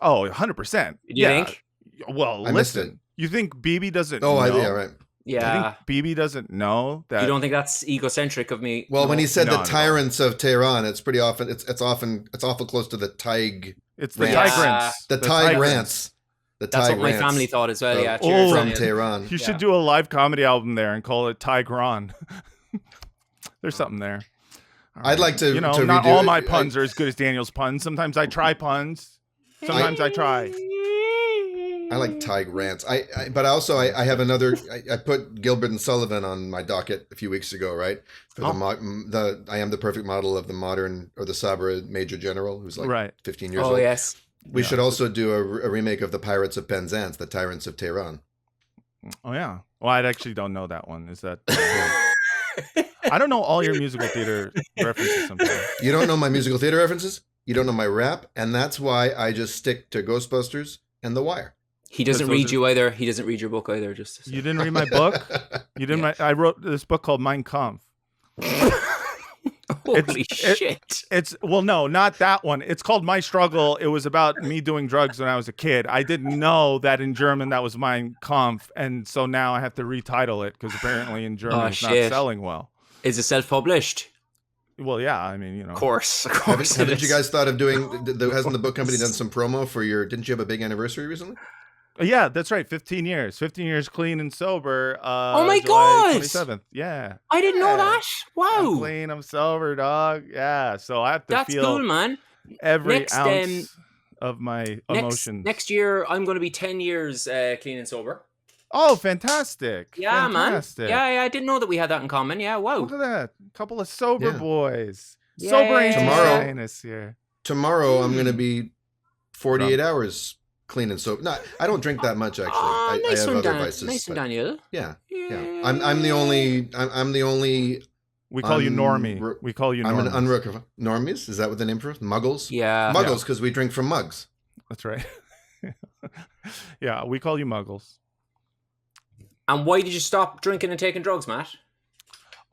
Oh, 100%. You think? I Well, listen. missed it. You think Bibi doesn't know? Yeah, right. Yeah. I think Bibi doesn't know that. You don't think that's egocentric of me? Well, when he said the tyrants of Tehran, it's pretty often it's awful close to the Tig. It's the Tigrants. The Tigrants. That's what my family thought as well. Yeah. From Tehran. You should do a live comedy album there and call it Tigran. There's something there. I'd like to. Not all my puns are as good as Daniel's puns. Sometimes I try puns. Sometimes I try. I like Tig rants. But also I have another. I put Gilbert and Sullivan on my docket a few weeks ago, right? For I am the perfect model of the modern or the Sabra Major General, who's like 15 years old. Oh yes. We should also do a remake of the Pirates of Penzance, the Tyrants of Tehran. Oh yeah. Well, I actually don't know that one. Is that? I don't know all your musical theater references. Sometimes you don't know my musical theater references. You don't know my rap, and that's why I just stick to Ghostbusters and The Wire. He doesn't read you either. He doesn't read your book either. Just you didn't read my book. You didn't. I wrote this book called Mein Kampf. Holy shit! No, not that one. It's called My Struggle. It was about me doing drugs when I was a kid. I didn't know that in German that was Mein Kampf, and so now I have to retitle it because apparently in German it's not selling well. Is it self-published? Well, yeah. I mean, Of course. Haven't you guys thought of doing? Hasn't the book company done some promo for your? Didn't you have a big anniversary recently? Yeah, that's right. 15 years. 15 years clean and sober. Oh my July God. 27th. Yeah. I didn't know that. Wow. I'm clean. I'm sober, dog. Yeah. So I have to feel cool, man. every ounce of my emotions. Next year, I'm going to be 10 years clean and sober. Oh, fantastic. Yeah, fantastic. Man. Yeah. I didn't know that we had that in common. Yeah, wow. Look at that. A couple of sober boys. Yeah. Sobering Tomorrow. this year. Tomorrow, I'm going to be 48 hours clean and sober. No, I don't drink that much actually. I have other vices. Nice one, Daniel. Yeah. I'm the only. I'm the only. We call you Normie. We call you Normies. I'm an unrecoverable Normies. Is that what the name for it? Muggles? Yeah. Muggles, because we drink from mugs. That's right. Yeah, we call you Muggles. And why did you stop drinking and taking drugs, Matt?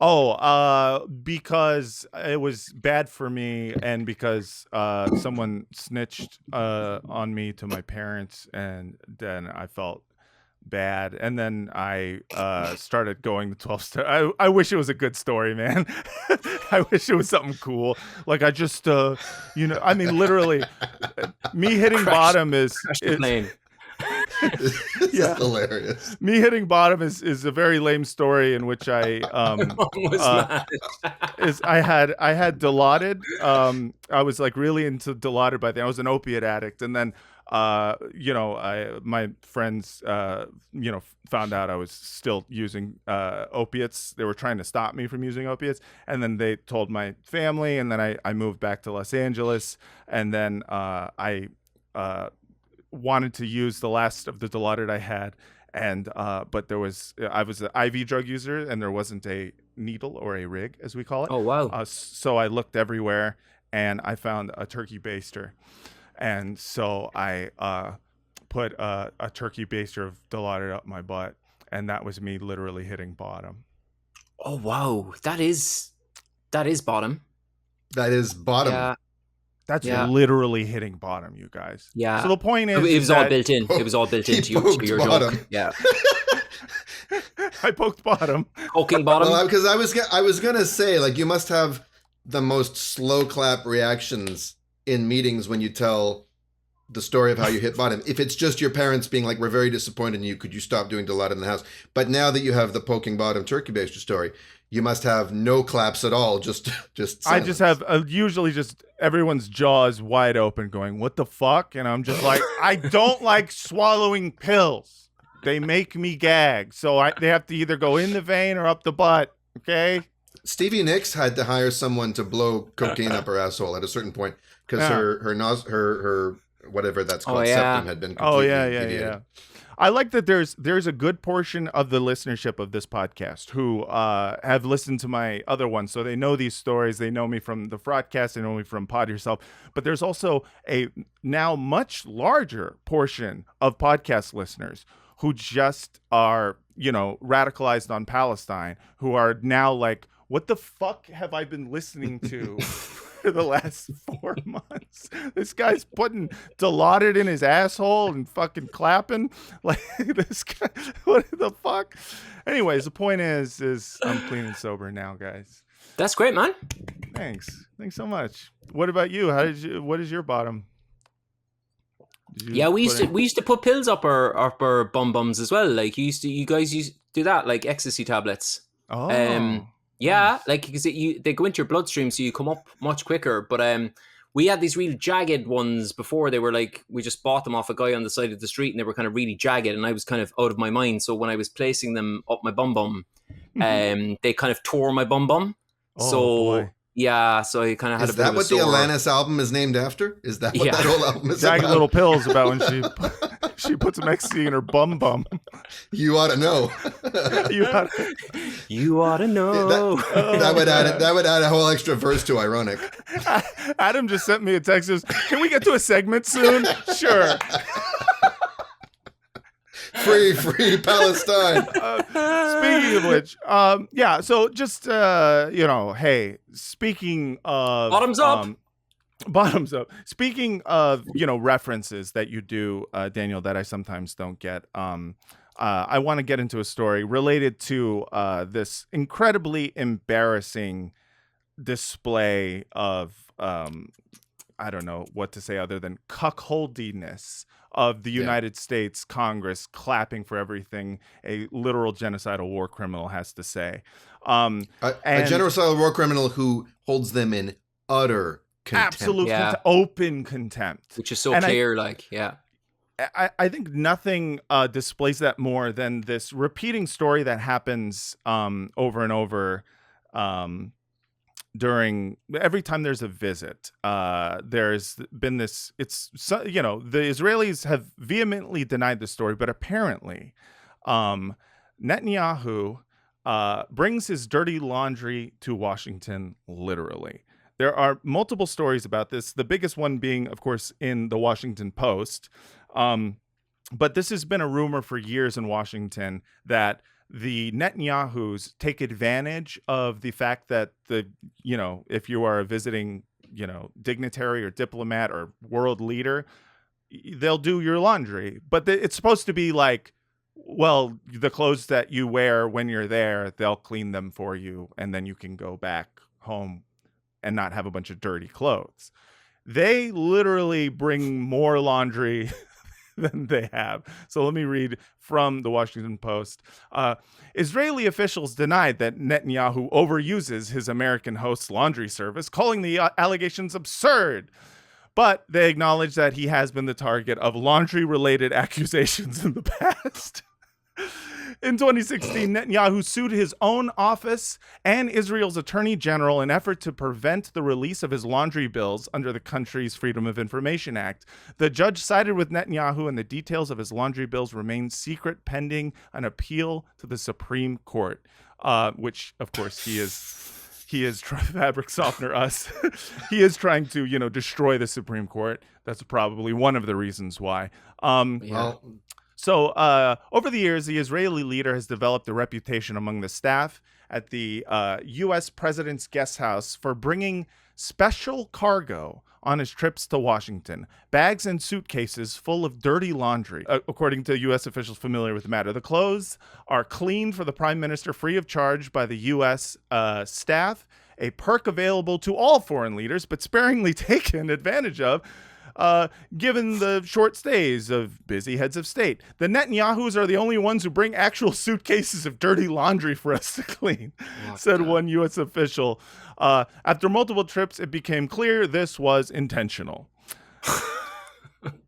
Oh, because it was bad for me, and because someone snitched on me to my parents, and then I felt bad, and then I started going to 12 step. I wish it was a good story, man. I wish it was something cool. Like I just, I mean, literally, me hitting bottom is. Yeah, hilarious. Me hitting bottom is a very lame story in which I I had Dilaudid. I was like really into Dilaudid by then. I was an opiate addict, and then my friends found out I was still using opiates. They were trying to stop me from using opiates, and then they told my family, and then I moved back to Los Angeles, and then I wanted to use the last of the Dilaudid I had, and but I was an IV drug user, and there wasn't a needle or a rig, as we call it. Oh wow! So I looked everywhere, and I found a turkey baster, and so I put a turkey baster of Dilaudid up my butt, and that was me literally hitting bottom. Oh wow! That is bottom. That is bottom. Yeah. That's Yeah. literally hitting bottom, you guys. Yeah. So the point is, It was all that built in. It was all built He into poked your bottom. joke. Yeah. I poked bottom. Poking bottom. Well, because I was gonna say, like, you must have the most slow clap reactions in meetings when you tell the story of how you hit bottom. If it's just your parents being like, "We're very disappointed in you. Could you stop doing Dilaudid in the house?" But now that you have the poking bottom turkey baster story, you must have no claps at all. Just I just have usually just everyone's jaws wide open, going, "What the fuck?" And I'm just like, I don't like swallowing pills. They make me gag, so they have to either go in the vein or up the butt. Okay. Stevie Nicks had to hire someone to blow cocaine up her asshole at a certain point because her whatever that's called septum had been completely deviated. I like that there's a good portion of the listenership of this podcast who have listened to my other ones, so they know these stories. They know me from the Fraudcast, they know me from Pod Yourself. But there's also a now much larger portion of podcast listeners who just are, radicalized on Palestine, who are now like, what the fuck have I been listening to for the last 4 months? This guy's putting Dilaudid in his asshole and fucking clapping. Like, this guy, what the fuck? Anyways, the point is I'm clean and sober now, guys. That's great, man. Thanks so much. What about you? What is your bottom? Yeah, we used to put pills up our bum bums as well. Like you guys used to do that, like ecstasy tablets. Oh. Yeah, like because they go into your bloodstream, so you come up much quicker. But we had these really jagged ones before. They were like, we just bought them off a guy on the side of the street, and they were kind of really jagged, and I was kind of out of my mind. So when I was placing them up my bum bum, they kind of tore my bum bum. Oh, so boy. Yeah, so he kind of had Is a bit that of a what the sore. Alanis album is named after? Is that what that whole album is Jagged about? Little Pills about when she puts some ecstasy in her bum bum. You ought to know. You ought to know. That would add a whole extra verse to ironic. Adam just sent me a text. Says, "Can we get to a segment soon?" Sure. Free Palestine. Speaking of which, so just hey, speaking of bottoms up. Speaking of references that you do, Daniel, that I sometimes don't get. I want to get into a story related to this incredibly embarrassing display of I don't know what to say other than cuckoldiness of the United States Congress clapping for everything a literal genocidal war criminal has to say. A genocidal war criminal who holds them in utter contempt. Absolute open contempt. Which is so clear, I think nothing displays that more than this repeating story that happens over and over during every time there's a visit. There's been this, the Israelis have vehemently denied the story, but apparently Netanyahu brings his dirty laundry to Washington, literally. There are multiple stories about this, the biggest one being, of course, in the Washington Post. But this has been a rumor for years in Washington that the Netanyahus take advantage of the fact that if you are a visiting, dignitary or diplomat or world leader, they'll do your laundry. But it's supposed to be like, well, the clothes that you wear when you're there, they'll clean them for you, and then you can go back home and not have a bunch of dirty clothes. They literally bring more laundry than they have. So let me read from the Washington Post. Israeli officials denied that Netanyahu overuses his American host's laundry service, calling the allegations absurd. But they acknowledge that he has been the target of laundry-related accusations in the past. In 2016, Netanyahu sued his own office and Israel's attorney general in an effort to prevent the release of his laundry bills under the country's Freedom of Information Act. The judge sided with Netanyahu, and the details of his laundry bills remain secret pending an appeal to the Supreme Court, which, of course, he is fabric softener us. He is trying to, destroy the Supreme Court. That's probably one of the reasons why. So over the years, the Israeli leader has developed a reputation among the staff at the U.S. president's guest house for bringing special cargo on his trips to Washington, bags and suitcases full of dirty laundry, according to U.S. officials familiar with the matter. The clothes are cleaned for the prime minister free of charge by the U.S. Staff, a perk available to all foreign leaders, but sparingly taken advantage of, given the short stays of busy heads of state. The Netanyahus are the only ones who bring actual suitcases of dirty laundry for us to clean, said one U.S. official. After multiple trips, it became clear this was intentional.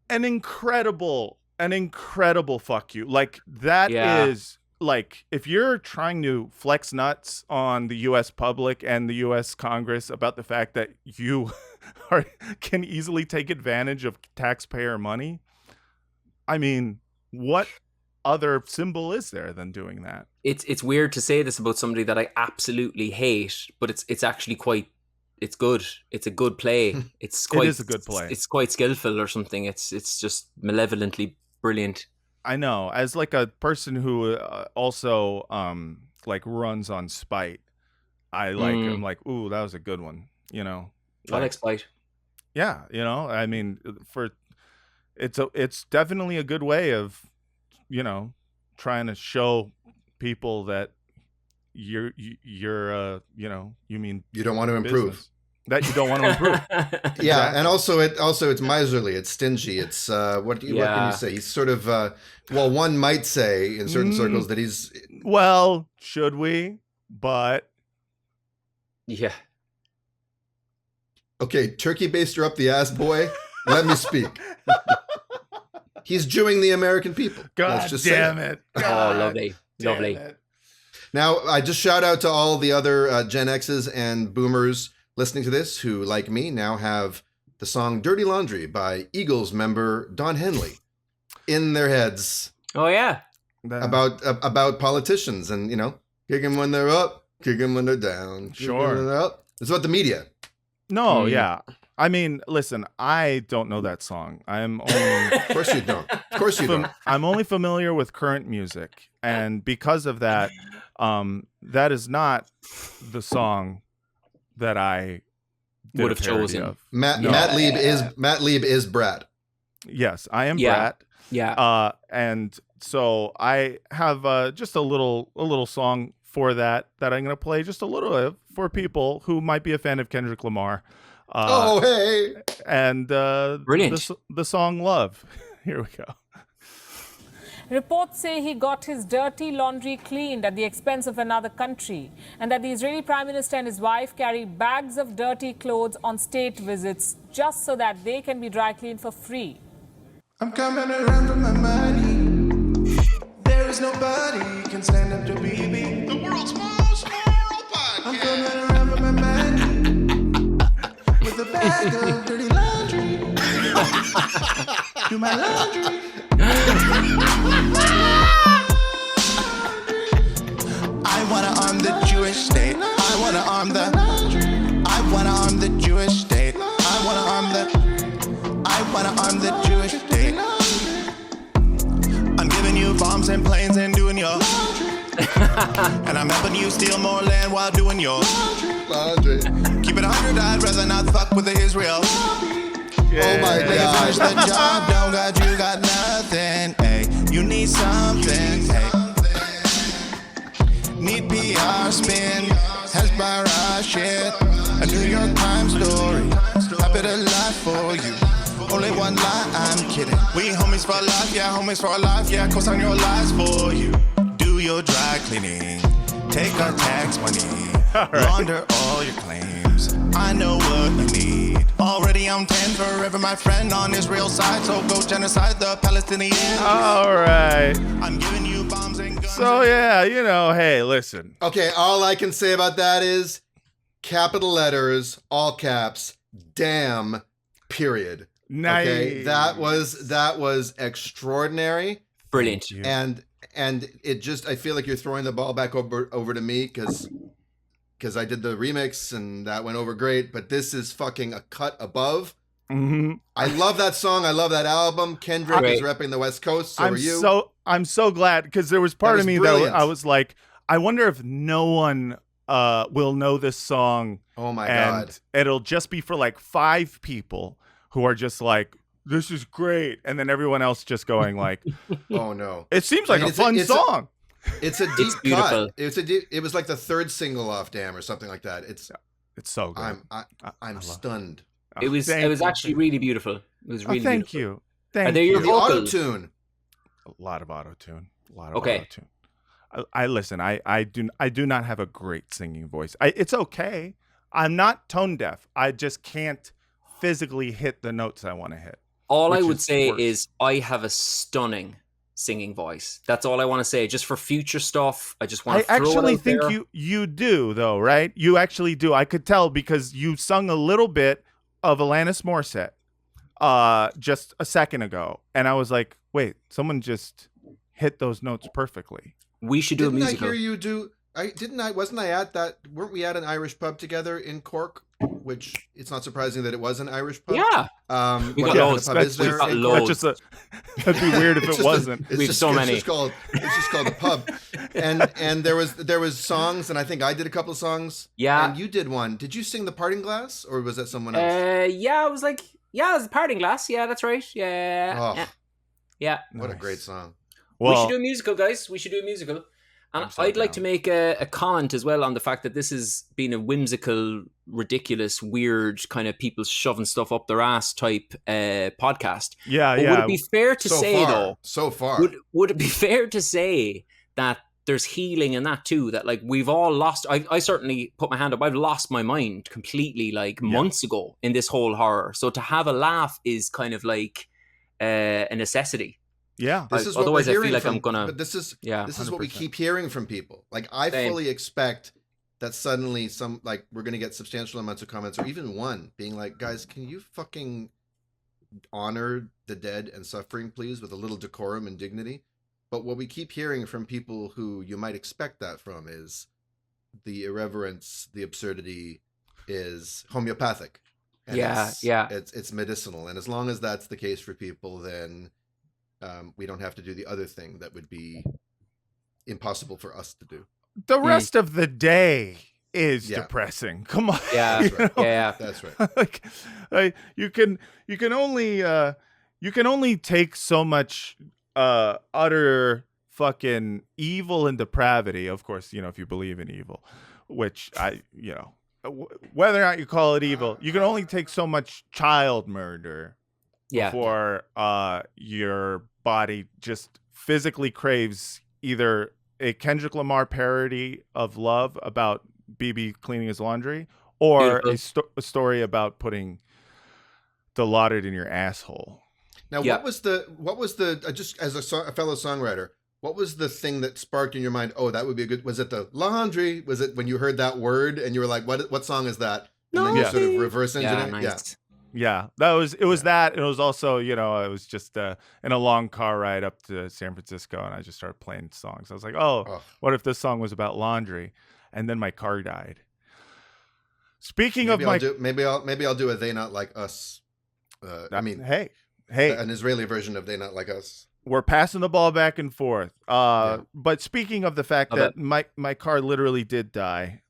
An incredible fuck you. Like, that is, like, if you're trying to flex nuts on the U.S. public and the U.S. Congress about the fact that you can easily take advantage of taxpayer money, I mean, what other symbol is there than doing that? It's weird to say this about somebody that I absolutely hate, but it's actually quite, it's good. It's a good play. It's quite, it is a good play. It's quite skillful or something. It's just malevolently brilliant. I know. As like a person who also like runs on spite, I'm like, ooh, that was a good one. You know, I like spite. Yeah, you know, I mean, it's definitely a good way of, you know, trying to show people that you're you know, you mean you don't want to improve. Business. That you don't want to improve. Exactly. Yeah, and also it's miserly, it's stingy, it's what can you say? He's sort of well, one might say in certain circles that he's, well, should we? But yeah. Okay, turkey baster up the ass, boy. Let me speak. He's Jewing the American people. God Let's just damn say it. God, lovely. It. Now, I just shout out to all the other Gen X's and boomers listening to this who, like me, now have the song Dirty Laundry by Eagles member Don Henley in their heads. Oh, yeah. About politicians and, you know, kick them when they're up, kick them when they're down. Sure. When they're up. It's about the media. No, yeah. I mean, listen, I don't know that song. I'm only... Of course you don't. Of course you don't. I'm only familiar with current music. And because of that, that is not the song that I would have chosen. Of. Matt Lieb is Brad. Yes, I am Brad. Yeah. And so I have just a little song for that I'm going to play just a little of for people who might be a fan of Kendrick Lamar. Oh, hey. And brilliant. The song Love. Here we go. Reports say he got his dirty laundry cleaned at the expense of another country, and that the Israeli Prime Minister and his wife carry bags of dirty clothes on state visits just so that they can be dry cleaned for free. I'm coming around for my money. There is nobody can stand up to Bibi. The world's most moral podcast. I'm coming around for my money with a bag of dirty laundry. Do my laundry. I wanna arm the Jewish state. I wanna arm the Jewish state. I wanna arm the Jewish state. I'm giving you bombs and planes and doing your and I'm helping you steal more land while doing your laundry. Keep it 100, I'd rather not fuck with the Israel. Oh my God. Finish the job, don't got you got nothing. Hey, you need something. Hey, need PR spin, Hasbara shit, a New York Times story. I bet a lot for you. Only one lie, I'm kidding. We homies for life, yeah, homies for life, yeah. Coast on your lies for you. Do your dry cleaning, take our tax money, launder all your claims. I know what you need. Already I'm 10 forever, my friend on Israel's side. So go genocide the Palestinians. All right. I'm giving you bombs and guns. So yeah, you know, hey, listen. Okay, all I can say about that is capital letters, all caps, damn, period. Nice. Okay, that was extraordinary. Brilliant. And it just, I feel like you're throwing the ball back over to me because I did the remix and that went over great, but this is fucking a cut above. Mm-hmm. I love that song. I love that album. Kendrick is repping the West Coast. So are you. I'm so glad because there was part of me that I was like, I wonder if no one will know this song Oh my and God. it'll just be for like 5 people who are just like, this is great, and then everyone else just going like, Oh no. it seems like I mean, a fun song. It's a deep beautiful. cut. It was like the 3rd single off Damn or something like that. It's so good. I'm stunned. It was actually really beautiful. It was really thank beautiful. you. Thank Are they you. your The vocals? auto-tune. A lot of auto-tune. Okay. Auto-tune. I listen, I do not have a great singing voice. It's okay. I'm not tone deaf. I just can't physically hit the notes I want to hit. All I which would is say worse. is I have a stunning singing voice. That's all I want to say. Just for future stuff, I just want to throw actually it out think there. you do though, right? You actually do. I could tell because you sung a little bit of Alanis Morissette just a second ago, and I was like, wait, someone just hit those notes perfectly. We should do a musical. I hear you do? Wasn't I at that? Weren't we at an Irish pub together in Cork? Which it's not surprising that it was an Irish pub. Yeah. What We got kind of loads. pub is there got in loads. Cork? That'd be weird if It's it just wasn't. We have so many. It's just called a pub, and there was songs, and I think I did a couple of songs. Yeah. And you did one. Did you sing the Parting Glass, or was that someone else? Yeah, it was like, it was a Parting Glass. Yeah, that's right. Yeah. Oh. Yeah. What a great song. We should do a musical, guys. We should do a musical. And I'd like to make a comment as well on the fact that this has been a whimsical, ridiculous, weird kind of people shoving stuff up their ass type podcast. Yeah, But would it be fair to say, though? So far. Would it be fair to say that there's healing in that too? That like we've all lost. I certainly put my hand up. I've lost my mind completely like months ago in this whole horror. So to have a laugh is kind of like a necessity. Yeah. This is what otherwise, we're I hearing feel like from, I'm gonna. But this is 100%. what we keep hearing from people. Like I Same. fully expect that suddenly we're gonna get substantial amounts of comments, or even one being like, "Guys, can you fucking honor the dead and suffering, please, with a little decorum and dignity?" But what we keep hearing from people who you might expect that from is the irreverence, the absurdity is homeopathic. And it's medicinal, and as long as that's the case for people, then we don't have to do the other thing that would be impossible for us to do. The rest of the day is depressing. Come on. Yeah, that's right. Yeah, that's right. like you can only take so much utter fucking evil and depravity. Of course, if you believe in evil, which whether or not you call it evil, you can only take so much child murder before your body just physically craves either a Kendrick Lamar parody of Love about Bibi cleaning his laundry, or a story about putting Dilaudid in your asshole. Now, what was the just as a fellow songwriter, what was the thing that sparked in your mind? Oh, that would be a good. Was it the laundry? Was it when you heard that word and you were like, what song is that? And then you sort of reverse engineer. Nice. Yeah, it was that. It was also, I was just in a long car ride up to San Francisco, and I just started playing songs. I was like, what if this song was about laundry? And then my car died. Speaking of maybe I'll do a They Not Like Us. Hey, an Israeli version of They Not Like Us. We're passing the ball back and forth. But speaking of the fact that my car literally did die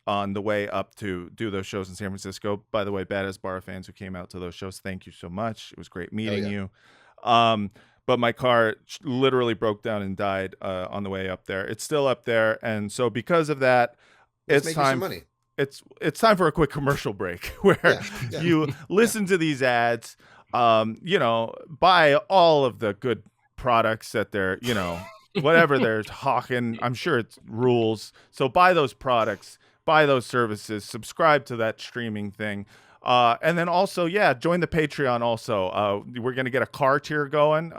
on the way up to do those shows in San Francisco. By the way, Bad Hasbara fans who came out to those shows, thank you so much. It was great meeting you. But my car literally broke down and died on the way up there. It's still up there, and so because of that, it's time. Money. It's time for a quick commercial break where you listen to these ads. Buy all of the good products that they're, whatever they're hawking. I'm sure it rules. So buy those products, buy those services, subscribe to that streaming thing. And then also, join the Patreon also. We're going to get a car tier going.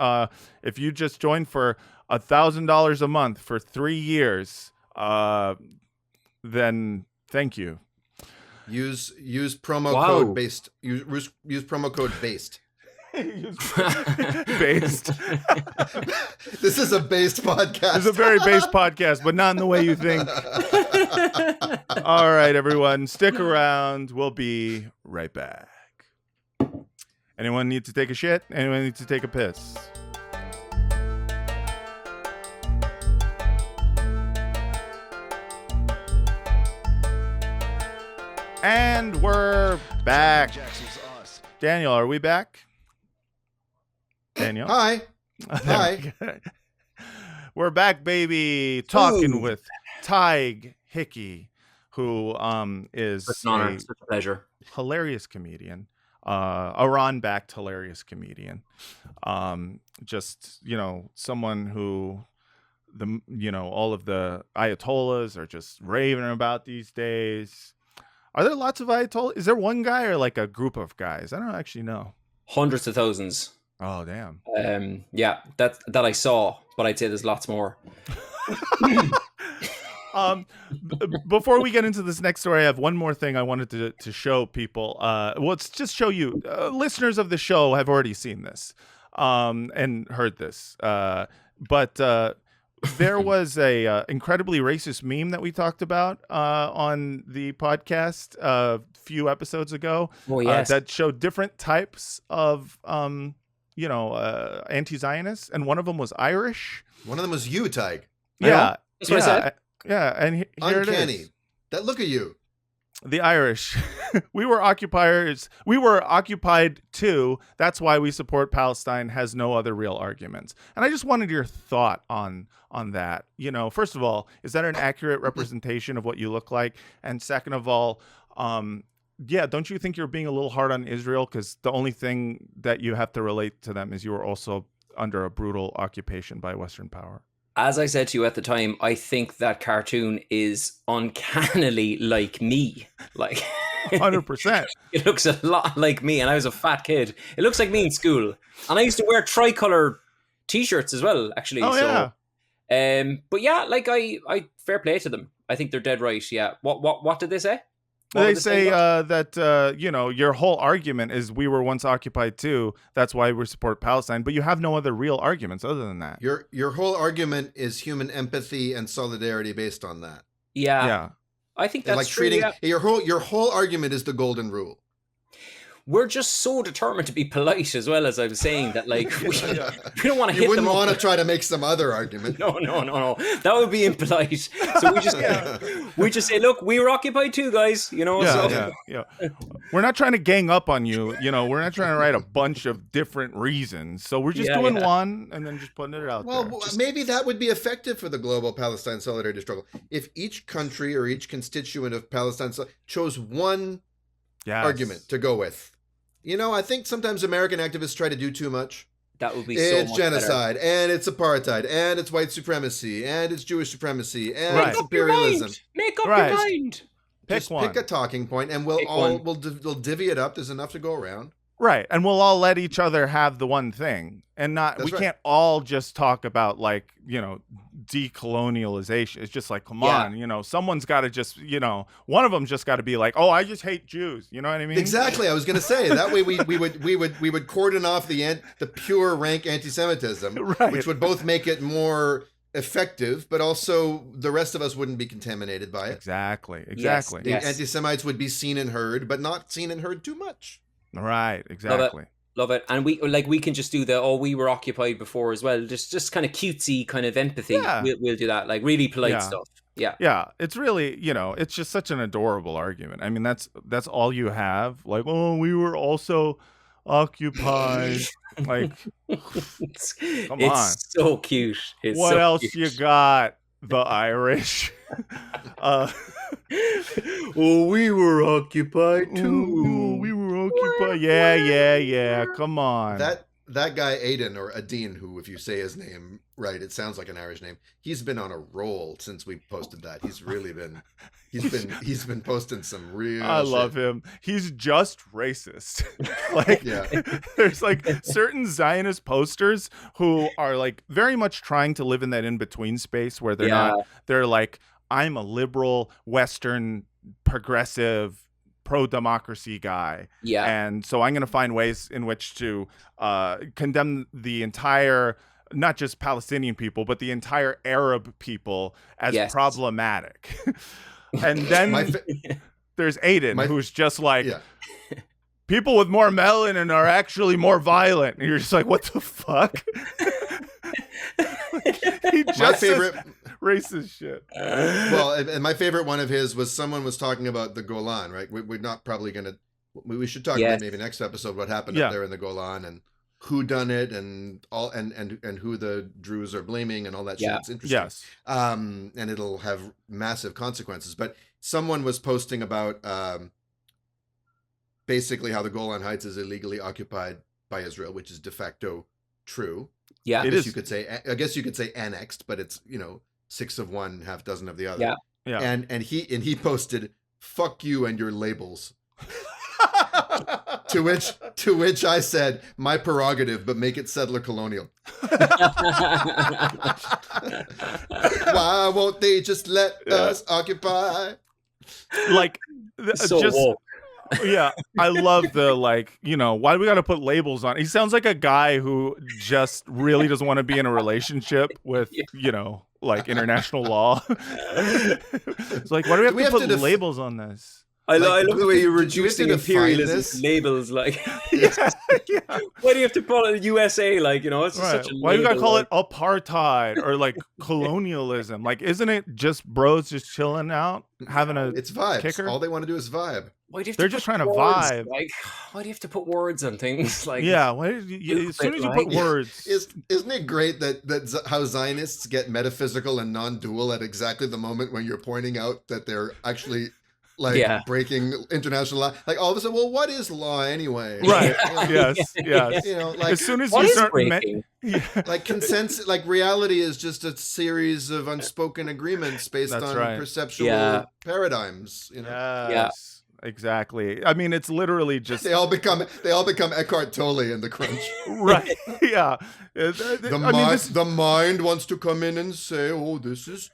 If you just join for $1,000 a month for 3 years, then thank you. Use promo code based. Use promo code based. Based. This is a based podcast. This is a very based podcast, but not in the way you think. All right, everyone, stick around. We'll be right back. Anyone need to take a shit? Anyone need to take a piss? And we're back. Daniel, are we back? Daniel? Hi. Hi. We're back, baby. Talking with Tadhg Hickey, who is It's an honor. Such a pleasure. hilarious comedian. Iran-backed hilarious comedian. Just, someone who all of the Ayatollahs are just raving about these days. Are there lots of Ayatollahs? Is there one guy or like a group of guys? I don't actually know. Hundreds of thousands. Oh, damn. Yeah, that I saw, but I'd say there's lots more. Before we get into this next story, I have one more thing I wanted to show people. It's just show you. Listeners of the show have already seen this and heard this. But there was a incredibly racist meme that we talked about on the podcast a few episodes ago. Oh, yes. That showed different types of anti-Zionists, and one of them was Irish. One of them was you, Tadhg. Yeah, That's what I said. Yeah, and here Uncanny. it is. That look at you. The Irish. We were occupiers. We were occupied too. That's why we support Palestine. Has no other real arguments. And I just wanted your thought on that. First of all, is that an accurate representation of what you look like? And second of all, don't you think you're being a little hard on Israel? Because the only thing that you have to relate to them is you were also under a brutal occupation by Western power. As I said to you at the time, I think that cartoon is uncannily like me. Like 100%. It looks a lot like me, and I was a fat kid. It looks like me in school, and I used to wear tricolor T-shirts as well. Actually, yeah. But yeah, like I fair play to them. I think they're dead right. Yeah. What did they say? They say that your whole argument is we were once occupied too. That's why we support Palestine. But you have no other real arguments other than that. Your whole argument is human empathy and solidarity based on that. Yeah. I think that's like true. Treating your whole argument is the golden rule. We're just so determined to be polite, as well as I was saying that, like, we don't want to hit them. You wouldn't want to try to make some other argument. No. That would be impolite. So we just say, look, we were occupied too, guys. Yeah. We're not trying to gang up on you. We're not trying to write a bunch of different reasons. So we're just doing one and then just putting it out there. Well, maybe that would be effective for the global Palestine solidarity struggle if each country or each constituent of Palestine chose one argument to go with. I think sometimes American activists try to do too much. That would be it's much genocide, better. And it's apartheid, and it's white supremacy, and it's Jewish supremacy, and it's imperialism. Make up your mind. Pick a talking point, and we'll divvy it up. There's enough to go around. Right, and we'll all let each other have the one thing, and can't all just talk about decolonialization. It's just like, come on, someone's got to just, one of them just got to be like, oh, I just hate Jews. You know what I mean? Exactly. I was going to say that way we would cordon off the pure rank anti-Semitism, which would both make it more effective, but also the rest of us wouldn't be contaminated by it. Exactly. Yes. The anti-Semites would be seen and heard, but not seen and heard too much. Right, exactly. Love it. And we can just do we were occupied before as well. Just kind of cutesy kind of empathy. Yeah. We'll do that, like really polite stuff. Yeah. It's really, it's just such an adorable argument. I mean, that's all you have. Like, oh, we were also occupied. Like, come on. It's so cute. What else you got? The Irish. We were occupied too. We were occupied. Yeah. Come on. That guy Aiden or Adine, who, if you say his name right, it sounds like an Irish name. He's been on a roll since we posted that. He's really been. He's been posting some real. I love him. He's just racist. There's like certain Zionist posters who are like very much trying to live in that in between space where they're not. They're like, I'm a liberal, Western, progressive, pro-democracy guy. Yeah. And so I'm going to find ways in which to condemn the entire, not just Palestinian people, but the entire Arab people as problematic. And then there's Aiden, who's just like, people with more melanin are actually more violent. And you're just like, what the fuck? He just Racist shit. Well, and my favorite one of his was someone was talking about the Golan, right? We're not probably going to, we should talk about maybe next episode what happened up there in the Golan and who done it and all and who the Druze are blaming and all that shit. It's interesting. Yes. And it'll have massive consequences. But someone was posting about basically how the Golan Heights is illegally occupied by Israel, which is de facto true. Yeah, I guess you could say annexed, but it's 6 of one, half dozen of the other. Yeah. And he posted, "Fuck you and your labels." to which I said, "My prerogative, but make it settler colonial." Why won't they just let us occupy? Like, so just woke. yeah, I love the why do we got to put labels on? He sounds like a guy who just really doesn't want to be in a relationship with like international law. It's like, why do we have to put labels on this? I love the way you're do we have to reducing define imperialism this? to labels. Like, Yeah. why do you have to call it USA? Like, it's just such a Why do you gotta label, call like- it apartheid or like colonialism? Like, isn't it just bros just chilling out, having a It's vibes. kicker? All they want to do is vibe. Why do you have They're to just put trying to words, vibe. Like, why do you have to put words on things? Like, Yeah, why did you, as soon as you put Yeah. words, Isn't it great that how Zionists get metaphysical and non-dual at exactly the moment when you're pointing out that they're actually breaking international law? Like all of a sudden, well, what is law anyway? right? Yes. Like As soon as what you is start, breaking? like consensus, like reality is just a series of unspoken agreements based That's on right. perceptual paradigms. Yes, exactly. I mean, it's literally just They all become Eckhart Tolle in the crunch. right. Yeah. The mind wants to come in and say, "Oh, this is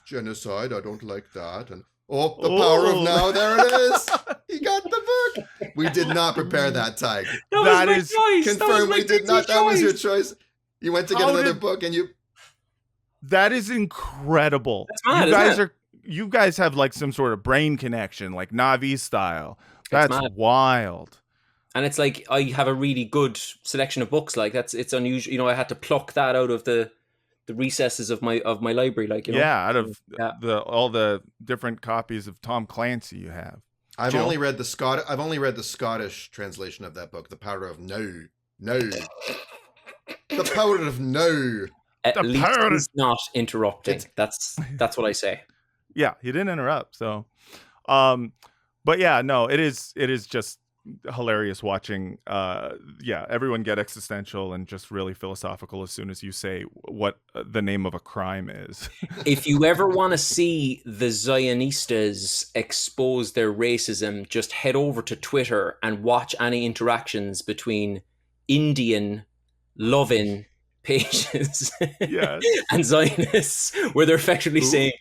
genocide. I don't like that." And the power of now. There it is. He got the book. We did not prepare that, Tig. That was my choice. Confirmed. We did not. That was your choice. choice. You went to get another book, and you. That is incredible. That's mad, you guys isn't it? you guys have like some sort of brain connection, like Navi style. That's mad. wild. And it's like I have a really good selection of books. Like it's unusual. I had to pluck that out of the recesses of my library. Like out of all the different copies of Tom Clancy you have. I've only read the Scottish translation of that book, The Power of No. The Power of No. At least he's not interrupting. That's what I say. Yeah, he didn't interrupt. So, but yeah, no, it is just hilarious watching everyone get existential and just really philosophical as soon as you say what the name of a crime is. If you ever want to see the Zionistas expose their racism, just head over to Twitter and watch any interactions between Indian loving pages and Zionists, where they're effectively saying,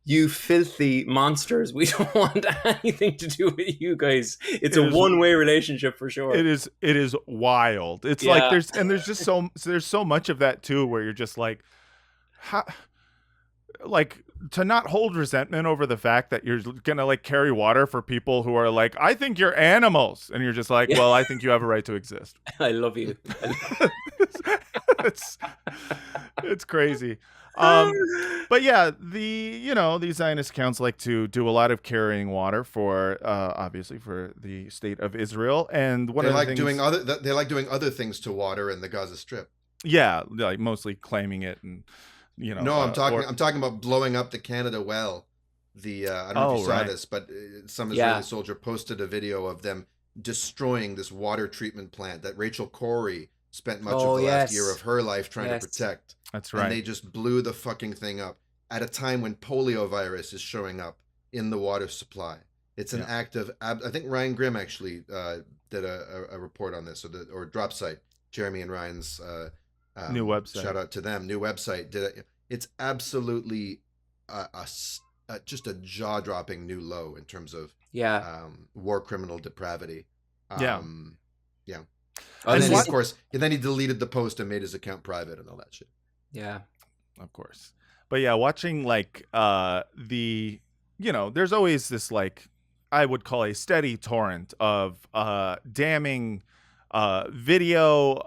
"You filthy monsters, we don't want anything to do with you guys." It's a one-way relationship for sure. It is wild. It's like there's just so much of that too, where you're just like, how, like, to not hold resentment over the fact that you're gonna like carry water for people who are like, "I think you're animals," and you're just like, "Well, I think you have a right to exist." I love you. It's crazy. But yeah, these Zionist accounts like to do a lot of carrying water for obviously for the state of Israel, and they like doing other things to water in the Gaza Strip. Yeah, like mostly claiming it, and No, I'm talking about blowing up the Canada well. I don't know if you saw this, but some Israeli soldier posted a video of them destroying this water treatment plant that Rachel Corrie spent much of the last year of her life trying to protect. That's right. And they just blew the fucking thing up at a time when polio virus is showing up in the water supply. It's an act of, I think Ryan Grimm actually did a report on this, or Drop Site, Jeremy and Ryan's new website. Shout out to them. New website. It's absolutely just a jaw-dropping new low in terms of war criminal depravity. And then, of course, he deleted the post and made his account private and all that shit. Yeah, of course. But yeah, watching like there's always this, like, I would call a steady torrent of damning video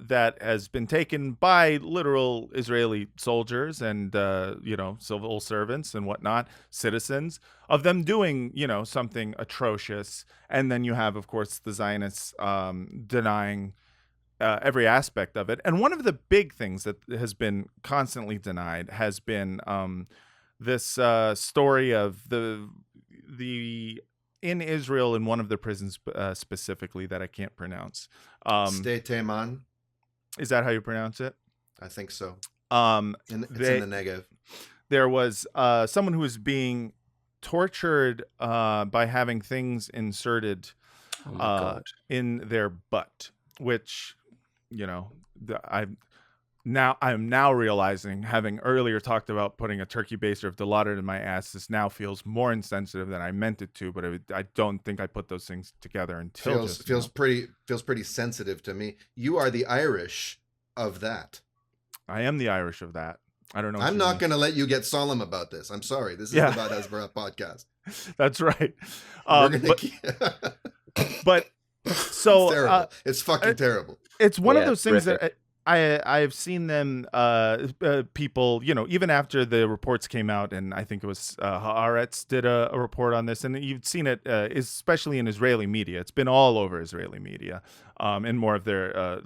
that has been taken by literal Israeli soldiers and civil servants and whatnot, citizens, of them doing something atrocious, and then you have, of course, the Zionists denying every aspect of it. And one of the big things that has been constantly denied has been this story of the in Israel, in one of the prisons specifically that I can't pronounce. Sde Teman. Is that how you pronounce it? I think so. It's in the Negev. There was someone who was being tortured by having things inserted in their butt, which, I'm now realizing, having earlier talked about putting a turkey baster of Dilaudid in my ass, this now feels more insensitive than I meant it to. But I don't think I put those things together until feels pretty sensitive to me. You are the Irish of that. I am the Irish of that. I don't know. I'm not going to let you get solemn about this. I'm sorry. This is about Hasbara podcast. That's right. But so it's terrible. It's fucking terrible. It's one of those things that I've seen them people, even after the reports came out, and I think it was Haaretz did a report on this, and you've seen it especially in Israeli media. It's been all over Israeli media, and more of their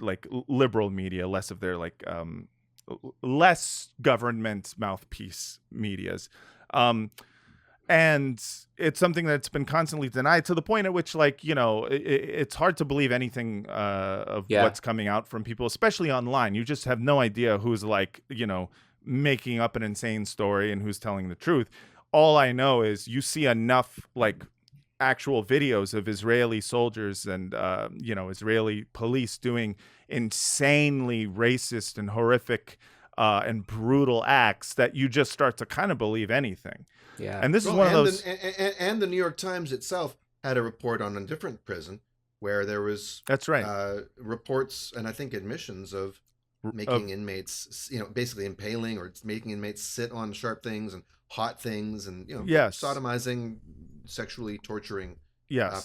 liberal media, less of their less government mouthpiece medias. And it's something that's been constantly denied, to the point at which, it's hard to believe anything of what's coming out from people, especially online. You just have no idea who's making up an insane story and who's telling the truth. All I know is you see enough actual videos of Israeli soldiers and Israeli police doing insanely racist and horrific and brutal acts that you just start to kind of believe anything. Yeah. And this is one of those. And the New York Times itself had a report on a different prison where there was reports and I think admissions of making inmates, basically impaling or making inmates sit on sharp things and hot things and sodomizing, sexually torturing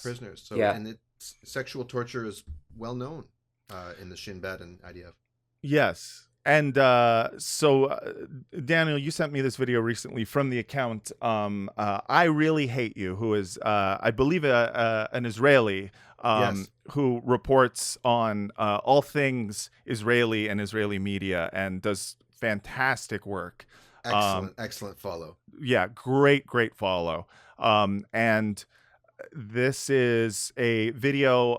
prisoners. So and sexual torture is well known in the Shin Bet and IDF. Yes. And so, Daniel, you sent me this video recently from the account I Really Hate You, who is, I believe, an Israeli who reports on all things Israeli and Israeli media and does fantastic work. Excellent follow. Yeah, great follow. And this is a video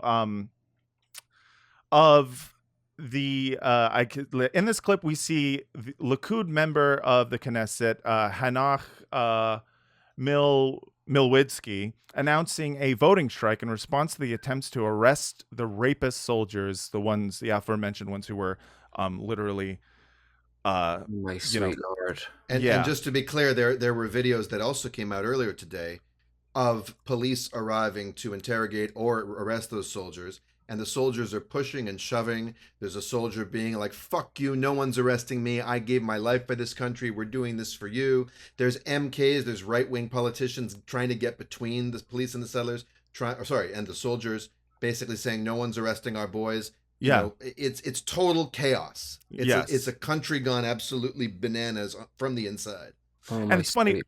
of the in this clip we see the Likud member of the Knesset, Hanach Milwidsky, announcing a voting strike in response to the attempts to arrest the rapist soldiers, the aforementioned ones who were literally my sweet Lord. And just to be clear, there were videos that also came out earlier today of police arriving to interrogate or arrest those soldiers. And the soldiers are pushing and shoving. There's a soldier being like, fuck you, no one's arresting me. I gave my life for this country. We're doing this for you. There's MKs, there's right-wing politicians trying to get between the police and the settlers, and the soldiers, basically saying no one's arresting our boys. It's total chaos. It's a country gone absolutely bananas from the inside. And it's funny,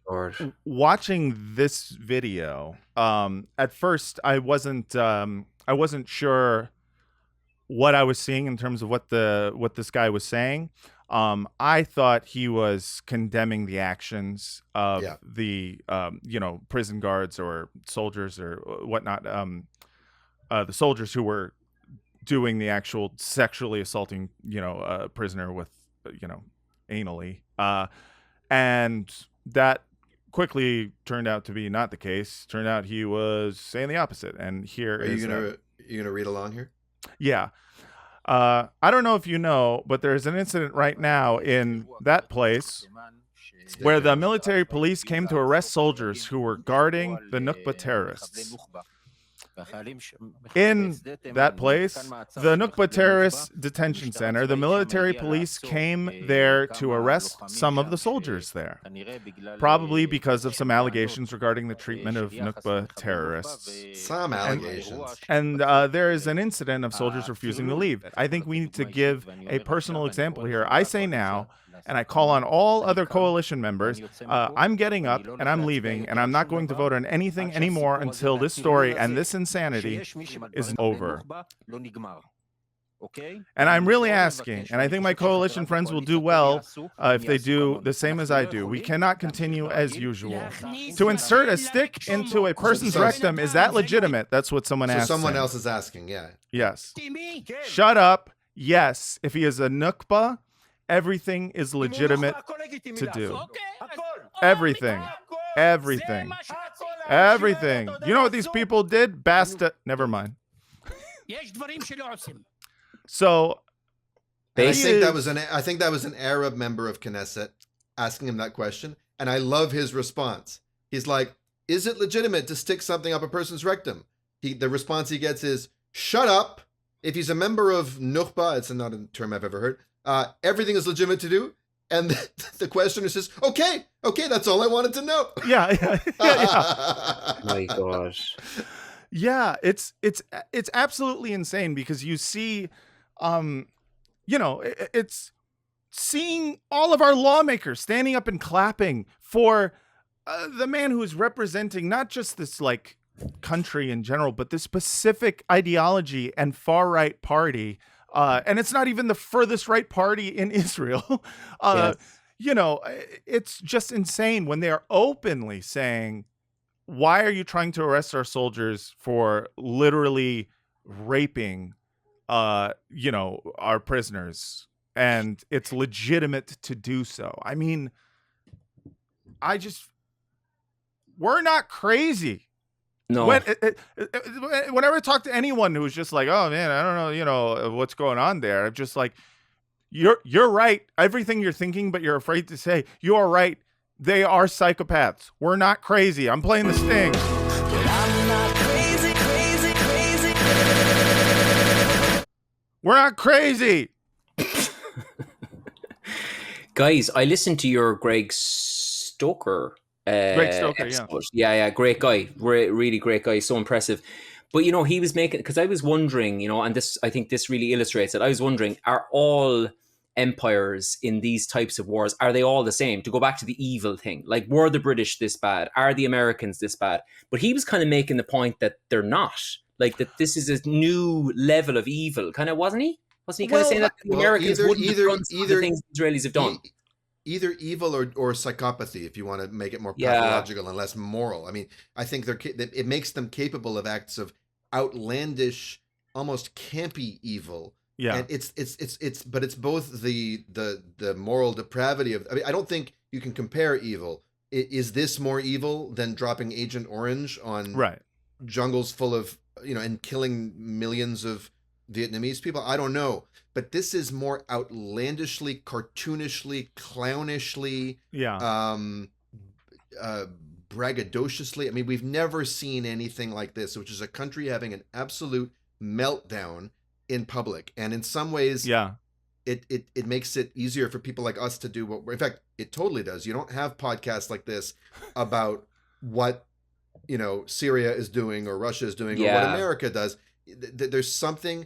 watching this video, at first I wasn't sure what I was seeing in terms of what this guy was saying. I thought he was condemning the actions of the prison guards or soldiers or whatnot, the soldiers who were doing the actual sexually assaulting a prisoner with anally, and that quickly turned out to be not the case. Turned out he was saying the opposite. And here are you gonna read along here? Yeah. I don't know if you know, but there's an incident right now in that place where the military police came to arrest soldiers who were guarding the Nukba terrorists. In that place, the Nukba terrorist detention center, the military police came there to arrest some of the soldiers there, probably because of some allegations regarding the treatment of Nukba terrorists. Some allegations. And there is an incident of soldiers refusing to leave. I think we need to give a personal example here. I say now, and I call on all other coalition members, I'm getting up and I'm leaving, and I'm not going to vote on anything anymore until this story and this insanity is over. And I'm really asking, and I think my coalition friends will do well if they do the same as I do. We cannot continue as usual. To insert a stick into a person's rectum, is that legitimate? That's what someone asked. So someone else is asking, yeah. Yes. Shut up. Yes. If he is a Nukba, everything is legitimate to do. Everything. Everything. Everything. You know what these people did? Basta. Never mind. So, I think that was an Arab member of Knesset asking him that question, and I love his response. He's like, "Is it legitimate to stick something up a person's rectum?" The response he gets is, "Shut up." If he's a member of Nukhba, it's not a term I've ever heard. Everything is legitimate to do, and the questioner says, "Okay, that's all I wanted to know." Yeah. My gosh. Yeah, it's absolutely insane because you see, it's seeing all of our lawmakers standing up and clapping for the man who is representing not just this like country in general, but this specific ideology and far right party. And it's not even the furthest right party in Israel. Yes. It's just insane when they are openly saying, why are you trying to arrest our soldiers for literally raping, our prisoners? And it's legitimate to do so. I mean, we're not crazy. No. Whenever I talk to anyone who's just like, oh man, I don't know, what's going on there. I'm just like, you're right. Everything you're thinking, but you're afraid to say, you are right. They are psychopaths. We're not crazy. I'm playing the sting. But I'm not crazy. We're not crazy. Guys, I listened to your Greg Stoker episode. Yeah, great guy, really great guy, so impressive. But he was making, because I was wondering, and this, I think this really illustrates it. I was wondering, are all empires in these types of wars, are they all the same? To go back to the evil thing, like, were the British this bad? Are the Americans this bad? But he was kind of making the point that they're not, like, that this is a new level of evil, kind of, wasn't he kind of saying that the Americans wouldn't have done some of the things the Israelis have done? Either evil or psychopathy, if you want to make it more pathological and less moral. I mean, I think it makes them capable of acts of outlandish, almost campy evil. Yeah, and but it's both the moral depravity of. I mean, I don't think you can compare evil. Is this more evil than dropping Agent Orange on jungles full of and killing millions of Vietnamese people? I don't know. But this is more outlandishly, cartoonishly, clownishly, braggadociously. I mean, we've never seen anything like this, which is a country having an absolute meltdown in public. And in some ways, it makes it easier for people like us to do what we're, in fact, it totally does. You don't have podcasts like this about what, Syria is doing or Russia is doing or what America does. There's something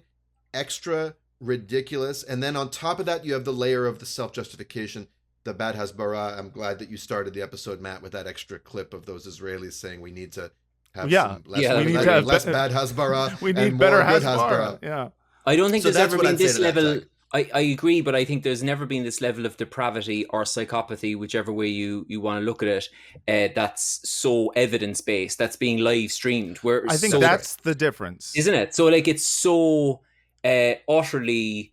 extra ridiculous, and then on top of that you have the layer of the self-justification, the bad Hasbara. I'm glad that you started the episode, Matt, with that extra clip of those Israelis saying we need to have less bad Hasbara. We need better Hasbara. Yeah, I don't think there's ever been this level. I agree, but I think there's never been this level of depravity or psychopathy, whichever way you want to look at it, that's so evidence-based, that's being live streamed. I think that's the difference, isn't it? So like, it's so utterly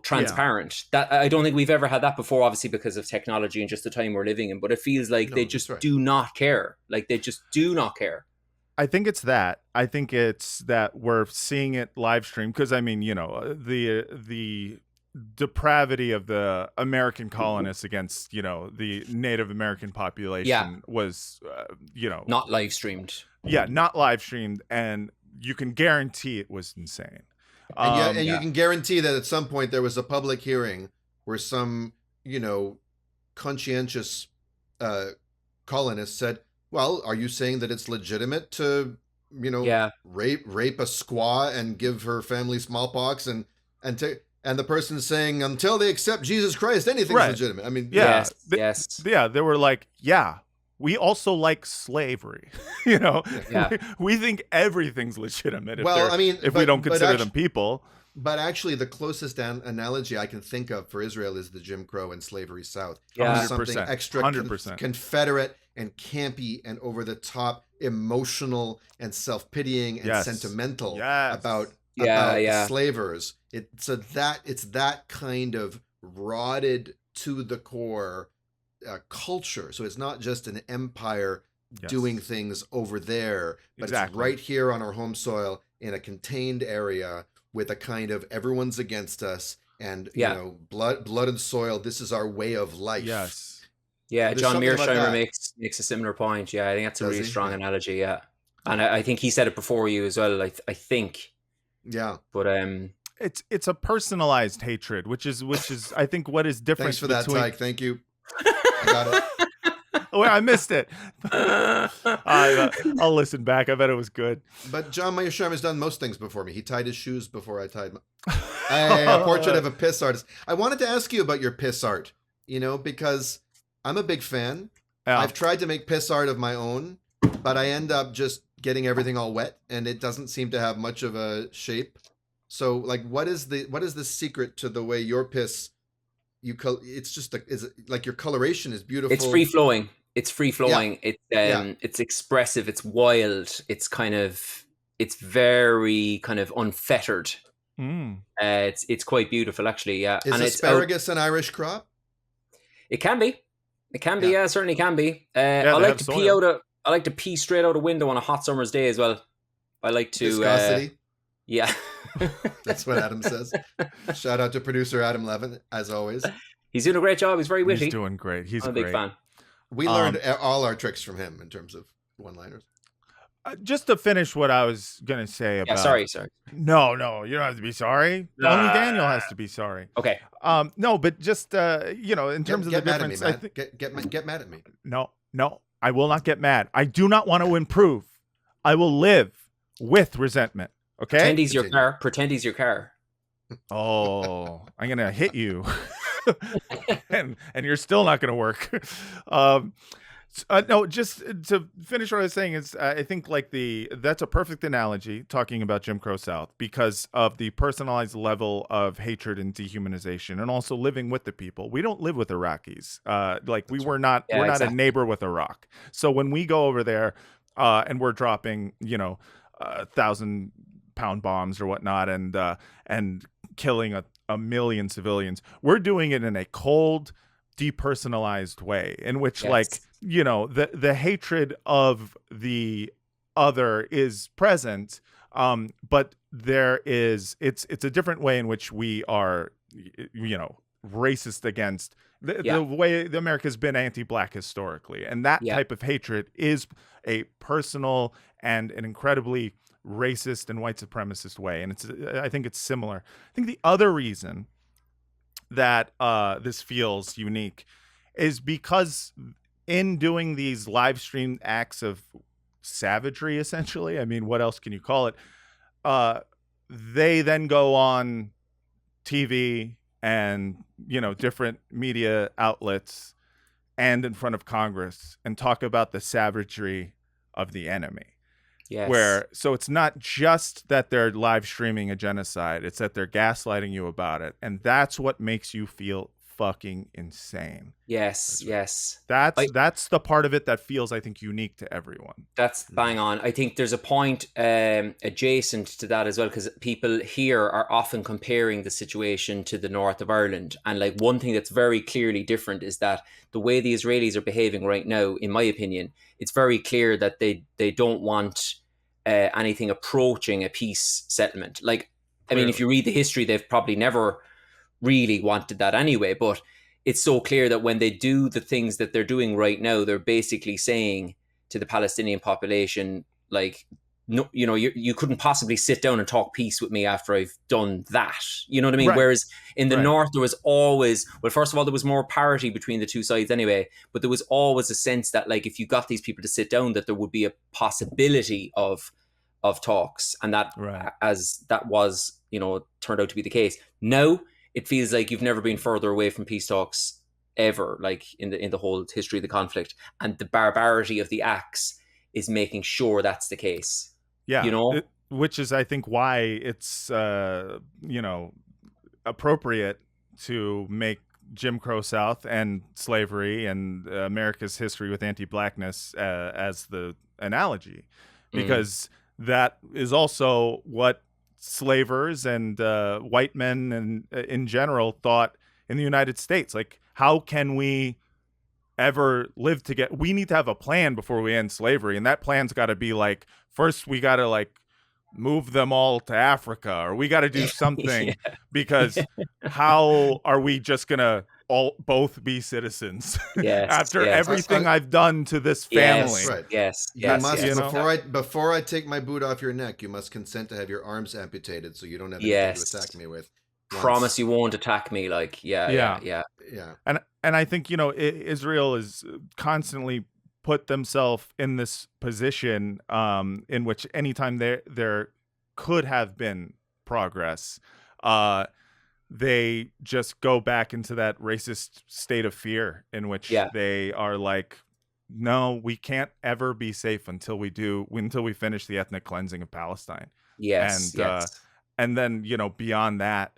transparent that I don't think we've ever had that before, obviously because of technology and just the time we're living in, but it feels like they just do not care. Like, they just do not care. I think it's that. I think it's that we're seeing it live stream because, I mean, the depravity of the American colonists against, the Native American population was, not live streamed. Yeah, not live streamed. And you can guarantee it was insane. And you can guarantee that at some point there was a public hearing where some, conscientious colonist said, well, are you saying that it's legitimate to, rape a squaw and give her family smallpox and the person's saying until they accept Jesus Christ, anything's legitimate. I mean, yes. They were like, we also like slavery. We think everything's legitimate. If we don't consider them people. But actually, the closest analogy I can think of for Israel is the Jim Crow and slavery South. Yeah, something extra 100%. Confederate and campy and over the top, emotional and self-pitying and sentimental about slavers. It's that kind of rotted to the core culture. So it's not just an empire doing things over there, but it's right here on our home soil in a contained area with a kind of everyone's against us and blood and soil. This is our way of life. Yes. Yeah, John Mearsheimer makes a similar point. Yeah, I think that's a really strong analogy. Yeah, and I think he said it before you as well. I think. Yeah, but it's a personalized hatred, which is I think what is different. Thanks for that, Tyke. Thank you. I got it. Oh, I missed it. I'll listen back. I bet it was good. But John Mearsheimer has done most things before me. He tied his shoes before I tied my... A portrait of a piss artist. I wanted to ask you about your piss art, because I'm a big fan. Yeah. I've tried to make piss art of my own, but I end up just getting everything all wet, and it doesn't seem to have much of a shape. So, what is the secret to the way your piss... It's just like your coloration is beautiful. It's free flowing. Yeah. It's expressive. It's wild. It's very kind of unfettered. It's quite beautiful, actually. Yeah. Is asparagus an Irish crop? It can be. It can be. Yeah, it certainly can be. I like to pee straight out a window on a hot summer's day as well. I like to. Viscosity. Yeah. That's what Adam says. Shout out to producer Adam Levin, as always. He's doing a great job. He's very witty. He's doing great. I'm a big fan. We learned all our tricks from him in terms of one-liners. Just to finish what I was going to say about... sorry. No, you don't have to be sorry. Only Daniel has to be sorry. Okay. No, but just, in terms of the difference... Get mad at me. No, I will not get mad. I do not want to improve. I will live with resentment. Okay? Pretend he's your car. Oh, I'm going to hit you. and you're still not going to work. No, just to finish what I was saying is I think that's a perfect analogy talking about Jim Crow South because of the personalized level of hatred and dehumanization and also living with the people. We don't live with Iraqis. We're not a neighbor with Iraq. So when we go over there and we're dropping, 1,000-pound bombs or whatnot and killing a million civilians, we're doing it in a cold, depersonalized way in which the hatred of the other is present, but it's a different way in which we are racist against the way the America's been anti-black historically, and that type of hatred is a personal and an incredibly racist and white supremacist way, and I think it's similar. I think the other reason that this feels unique is because in doing these live streamed acts of savagery, essentially, I mean, what else can you call it? They then go on TV and, different media outlets and in front of Congress and talk about the savagery of the enemy. Yes. So it's not just that they're live streaming a genocide, it's that they're gaslighting you about it. And that's what makes you feel fucking insane. Yes. That's the part of it that feels, I think, unique to everyone. That's bang on. I think there's a point adjacent to that as well, because people here are often comparing the situation to the north of Ireland. And one thing that's very clearly different is that the way the Israelis are behaving right now, in my opinion, it's very clear that they don't want anything approaching a peace settlement. I mean, if you read the history, they've probably never really wanted that anyway, but it's so clear that when they do the things that they're doing right now, they're basically saying to the Palestinian population, no, you couldn't possibly sit down and talk peace with me after I've done that. You know what I mean? Right. Whereas in the Right. North, there was always, well, first of all, there was more parity between the two sides anyway, but there was always a sense that, like, if you got these people to sit down, that there would be a possibility of talks, and that Right. as that was, turned out to be the case. Now it feels like you've never been further away from peace talks ever, like in the whole history of the conflict, and the barbarity of the acts is making sure that's the case. Yeah, which is, I think, why it's appropriate to make Jim Crow South and slavery and America's history with anti-blackness as the analogy, because that is also what slavers and white men and in general thought in the United States. Like, how can we ever live together? We need to have a plan before we end slavery, and that plan's got to be like, first we got to like move them all to Africa, or we got to do something because how are we just gonna both be citizens after everything I've done to this family? Right. Yes. You must, before I take my boot off your neck, you must consent to have your arms amputated so you don't have anything to attack me with. Promise you won't attack me. Like, yeah. And I think, Israel is constantly put themselves in this position in which anytime there could have been progress, they just go back into that racist state of fear in which they are like, no, we can't ever be safe until we finish the ethnic cleansing of Palestine. And then, beyond that,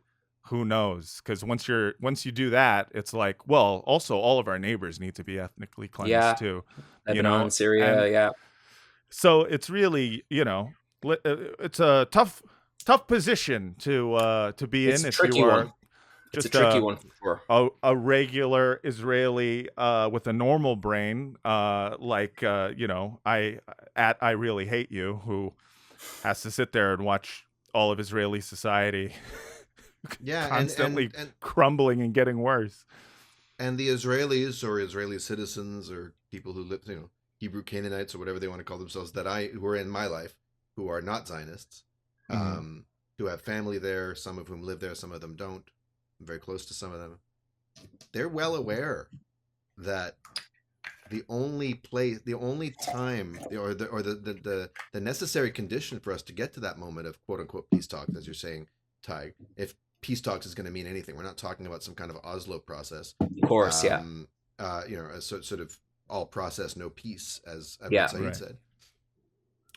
who knows? Because once you do that, it's like, well, also all of our neighbors need to be ethnically cleansed too. Lebanon, Syria, So it's really, it's a tough position to be in if you are just a tricky one for sure. A regular Israeli with a normal brain, I really hate you, who has to sit there and watch all of Israeli society constantly and crumbling and getting worse. And the Israelis or Israeli citizens or people who live, Hebrew Canaanites or whatever they want to call themselves, who are in my life, who are not Zionists, who have family there, some of whom live there, some of them don't. I'm very close to some of them. They're well aware that the only time, or the necessary condition for us to get to that moment of quote unquote peace talks, as you're saying, Tadhg, if peace talks is going to mean anything, we're not talking about some kind of Oslo process. Of course, a sort of all process, no peace, as Said said.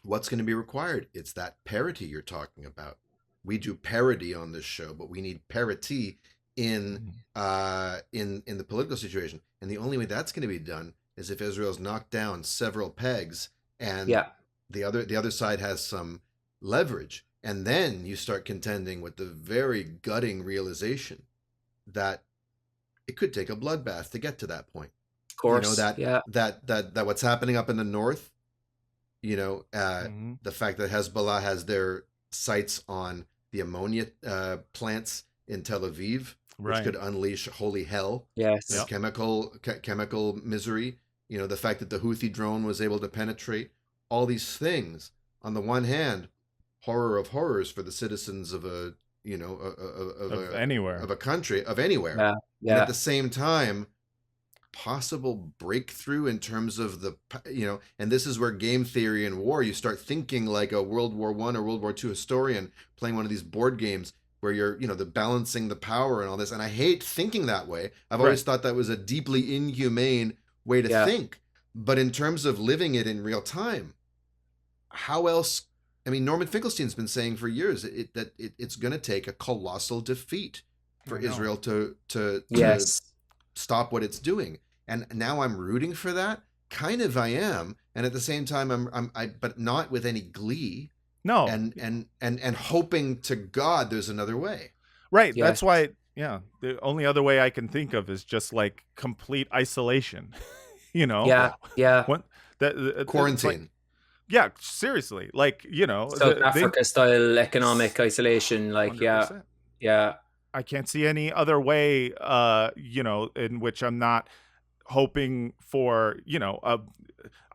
What's going to be required? It's that parity you're talking about. We do parody on this show, but we need parity in the political situation. And the only way that's going to be done is if Israel's knocked down several pegs and the other side has some leverage. And then you start contending with the very gutting realization that it could take a bloodbath to get to that point. Of course, that what's happening up in the north, the fact that Hezbollah has their sights on the ammonia plants in Tel Aviv, which could unleash holy hell, chemical misery. The fact that the Houthi drone was able to penetrate all these things. On the one hand, horror of horrors for the citizens of a country, of anywhere. And at the same time, possible breakthrough in terms of and this is where game theory and war, you start thinking like a World War I or World War II historian playing one of these board games where you're, the balancing the power and all this. And I hate thinking that way. I've always thought that was a deeply inhumane way to think. But in terms of living it in real time, how else? I mean, Norman Finkelstein's been saying for years that it's going to take a colossal defeat for Israel to stop what it's doing. And now I'm rooting for that. Kind of I am. And at the same time, but not with any glee. No. And hoping to God there's another way. Right. Yes. That's why, the only other way I can think of is just like complete isolation, Quarantine. Yeah, seriously. Like, South Africa style economic isolation. Like, 100%. I can't see any other way, in which I'm not hoping for,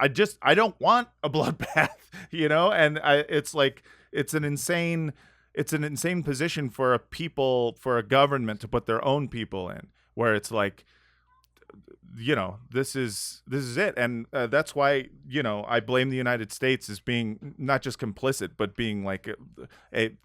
I don't want a bloodbath. you know, and it's like it's an insane position for a government to put their own people in, where it's like, you know, this is it. And that's why, you know, I blame the United States as being not just complicit, but being like a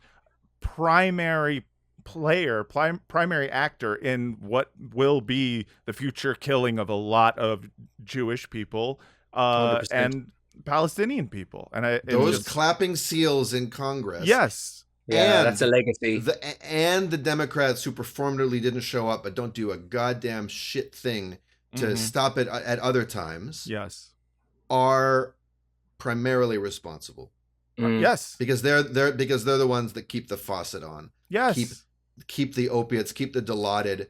primary player, primary actor in what will be the future killing of a lot of Jewish people and Palestinian people. And those clapping seals in Congress. Yes. Yeah, and that's a legacy. The Democrats who performatively didn't show up but don't do a goddamn shit thing to stop it at other times. Yes. Are primarily responsible. Yes. Because they're the ones that keep the faucet on. Yes. Keep the opiates, keep the Dilaudid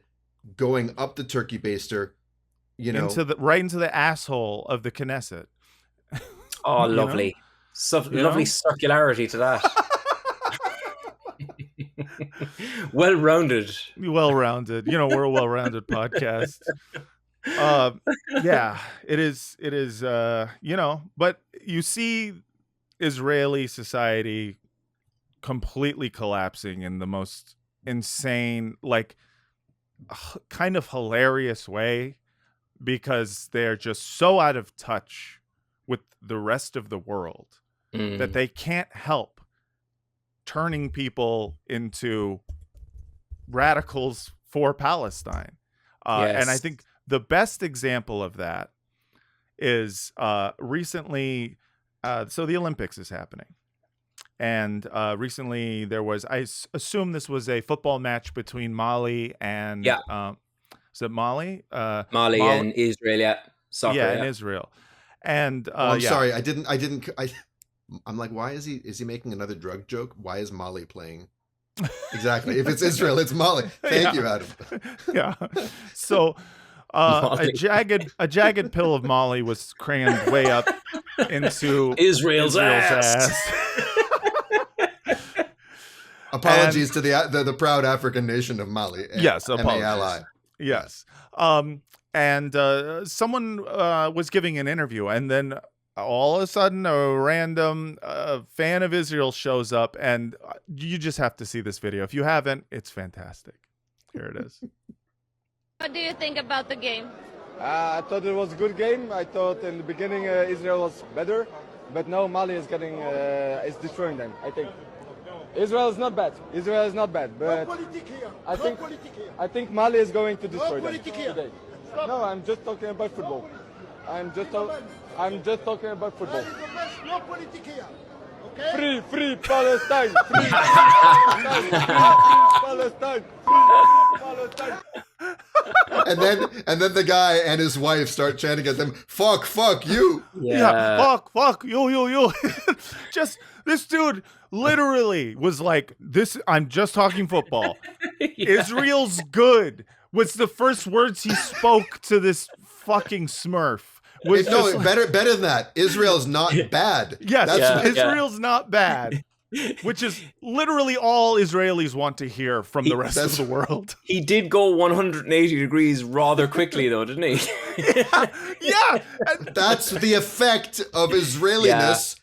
going up the turkey baster, you know, right into the asshole of the Knesset. Oh, lovely. Lovely circularity to that. Well-rounded. You know, we're a well-rounded podcast. Yeah, it is, you know, but you see Israeli society completely collapsing in the most insane, like, kind of hilarious way, because they're just so out of touch with the rest of the world that they can't help turning people into radicals for Palestine. And I think the best example of that is recently, so the Olympics is happening. And recently there was, I assume this was a football match between Mali and, is it Mali? Mali and Israel, yeah. Soccer, and Israel. And I'm sorry, I'm like, why is he making another drug joke? Why is Mali playing? Exactly. If it's Israel, it's Mali. Thank you, Adam. Yeah. So a jagged pill of Molly was crammed way up into Israel's ass. Apologies to the proud African nation of Mali. Yes, apologies. M-A-L-I. Yes. And someone was giving an interview, and then all of a sudden a random fan of Israel shows up, and you just have to see this video. If you haven't, it's fantastic. Here it is. What do you think about the game? I thought it was a good game. I thought in the beginning Israel was better, but now Mali is is destroying them, I think. Israel is not bad. Israel is not bad, but I think Mali is going to destroy them today. No, I'm just talking about football. I'm just talking about football. No politic here. Okay? Free Palestine. Free Palestine. Free Palestine. And then the guy and his wife start chanting at them, fuck you. Yeah, fuck you. Just this dude literally was like, this, I'm just talking football. Israel's good was the first words he spoke to this fucking Smurf. Better than that. Israel's not bad. Yes, Israel's not bad. Which is literally all Israelis want to hear from the rest of the world. He did go 180 degrees rather quickly, though, didn't he? Yeah. That's the effect of Israeliness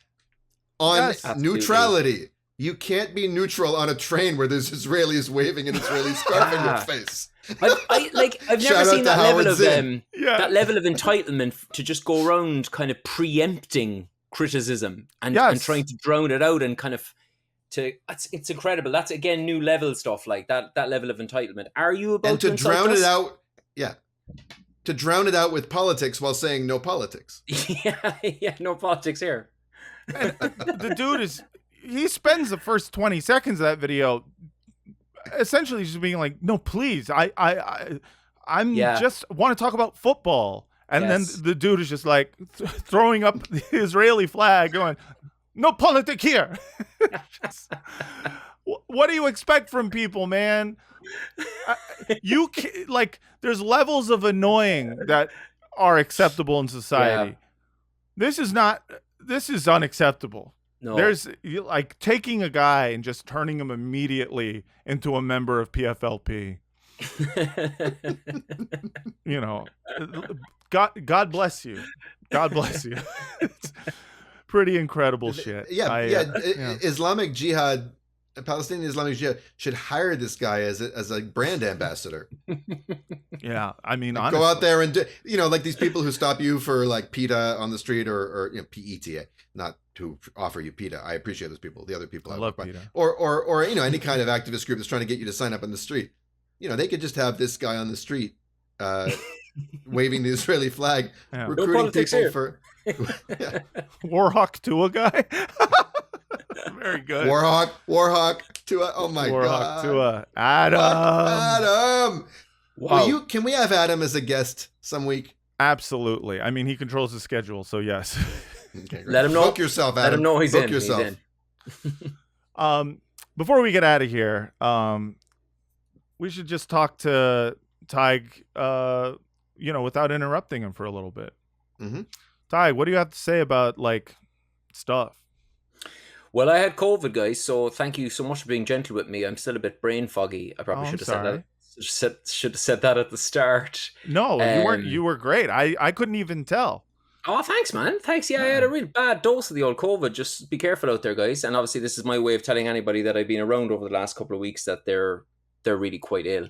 on neutrality. You can't be neutral on a train where there's Israelis waving an Israeli scarf in your face. I've never seen that level of that level of entitlement to just go around kind of preempting criticism and trying to drown it out and kind of it's incredible. That's again new level stuff, like that level of entitlement. Are you about to drown it out? Yeah, to drown it out with politics while saying no politics. No politics here. And, the dude he spends the first 20 seconds of that video essentially just being like, no, please, I'm just want to talk about football. And then the dude is just like throwing up the Israeli flag going, no politic here. What do you expect from people, man? There's levels of annoying that are acceptable in society. This is unacceptable. No. There's like taking a guy and just turning him immediately into a member of PFLP. You know, God bless you. God bless you. pretty incredible shit. Islamic Jihad, Palestinian Islamic Jihad should hire this guy as a brand ambassador. Yeah, I mean, like, go out there and do, like these people who stop you for like PETA on the street or PETA, not to offer you PETA. I appreciate those people. The other people I love PETA. Or any kind of activist group that's trying to get you to sign up on the street. They could just have this guy on the street waving the Israeli flag, recruiting people for Warhawk Tua guy. Very good. Warhawk Tua. Oh my God. Warhawk Tua. Adam. Wow. Can we have Adam as a guest some week? Absolutely. I mean, he controls the schedule, so yes. Okay, let him know. Book yourself, Adam. Let him know he's Book in. yourself. He's in. Before we get out of here, we should just talk to Tadhg, without interrupting him for a little bit. Mm-hmm. Tadhg, what do you have to say about stuff? Well, I had COVID, guys, so thank you so much for being gentle with me. I'm still a bit brain foggy. I probably should have said that. Should have said that at the start. No, you weren't. You were great. I couldn't even tell. Oh, thanks, man. Thanks. Yeah, I had a real bad dose of the old COVID. Just be careful out there, guys. And obviously, this is my way of telling anybody that I've been around over the last couple of weeks that they're really quite ill.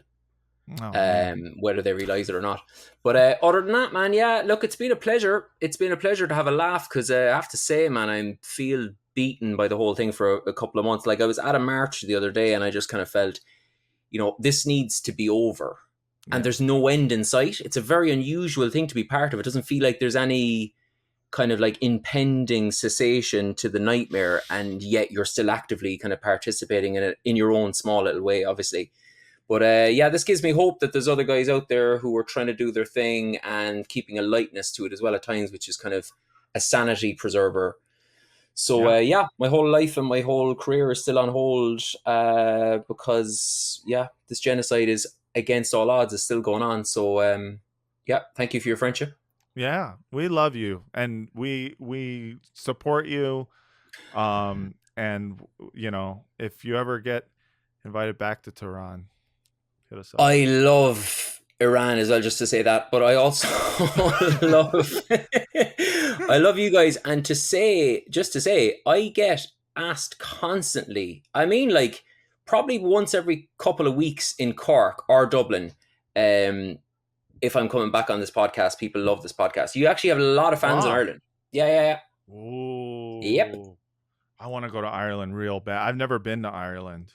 Whether they realize it or not. But other than that, man, yeah, look, it's been a pleasure. It's been a pleasure to have a laugh because I have to say, man, I feel beaten by the whole thing for a couple of months. Like, I was at a march the other day and I just kind of felt, this needs to be over. Yeah. And there's no end in sight. It's a very unusual thing to be part of. It doesn't feel like there's any kind of like impending cessation to the nightmare, and yet you're still actively kind of participating in it in your own small little way, obviously. But this gives me hope that there's other guys out there who are trying to do their thing and keeping a lightness to it as well at times, which is kind of a sanity preserver. So, my whole life and my whole career is still on hold because, this genocide is against all odds, is still going on. So, thank you for your friendship. Yeah, we love you and we support you. And, if you ever get invited back to Tehran, hit us up. I love Iran as well, just to say that, but I also I love you guys. And to say, I get asked constantly, I mean, like probably once every couple of weeks in Cork or Dublin, if I'm coming back on this podcast. People love this podcast. You actually have a lot of fans in Ireland. Yeah. Ooh. Yep. I want to go to Ireland real bad. I've never been to Ireland.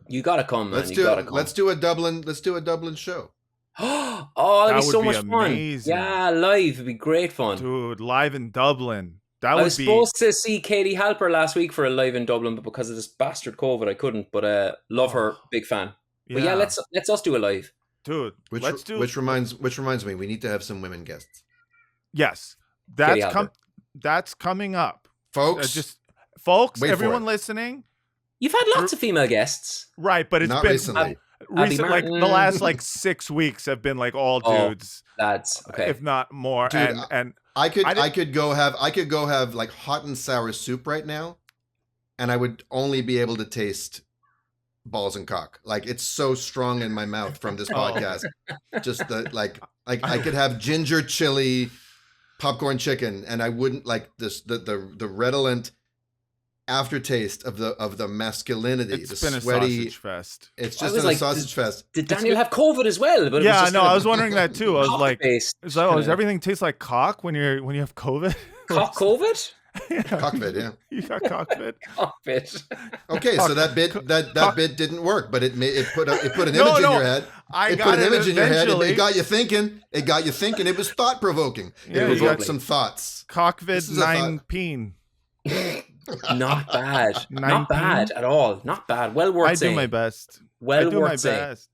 You gotta come, man. Let's do a Dublin show. Oh, that'd be so much amazing. Fun. Yeah, live. It'd be great fun. Dude, live in Dublin. I was supposed to see Katie Halper last week for a live in Dublin, but because of this bastard COVID, I couldn't. But love her, big fan. But yeah, let's us do a live. Dude, which reminds me, we need to have some women guests. Yes. That's coming up. Folks. Folks, everyone listening. You've had lots of female guests. Right, but it's not been recently. Like the last 6 weeks have been like all dudes. That's okay. If not more. Dude, and I could go have like hot and sour soup right now, and I would only be able to taste balls and cock. Like it's so strong in my mouth from this podcast. Just I could have ginger chili popcorn chicken, and I wouldn't like this the redolent aftertaste of the masculinity. It's the been sweaty, a sausage fest. It's just a sausage fest. Did Daniel have COVID as well? But I was wondering that too. I was like, does everything taste like cock when you have COVID? Cock COVID? Yeah. Cockpit, yeah. You got cockpit. Cockpit. Okay, so that bit didn't work, but it put an image in your head. It put an image in your head. It got you thinking. It was thought provoking. Yeah, it provoked some thoughts. Cockvid 9 peen. Not bad. Not bad at all. Not bad. Well worth saying. I do my best. Well worth saying. Best.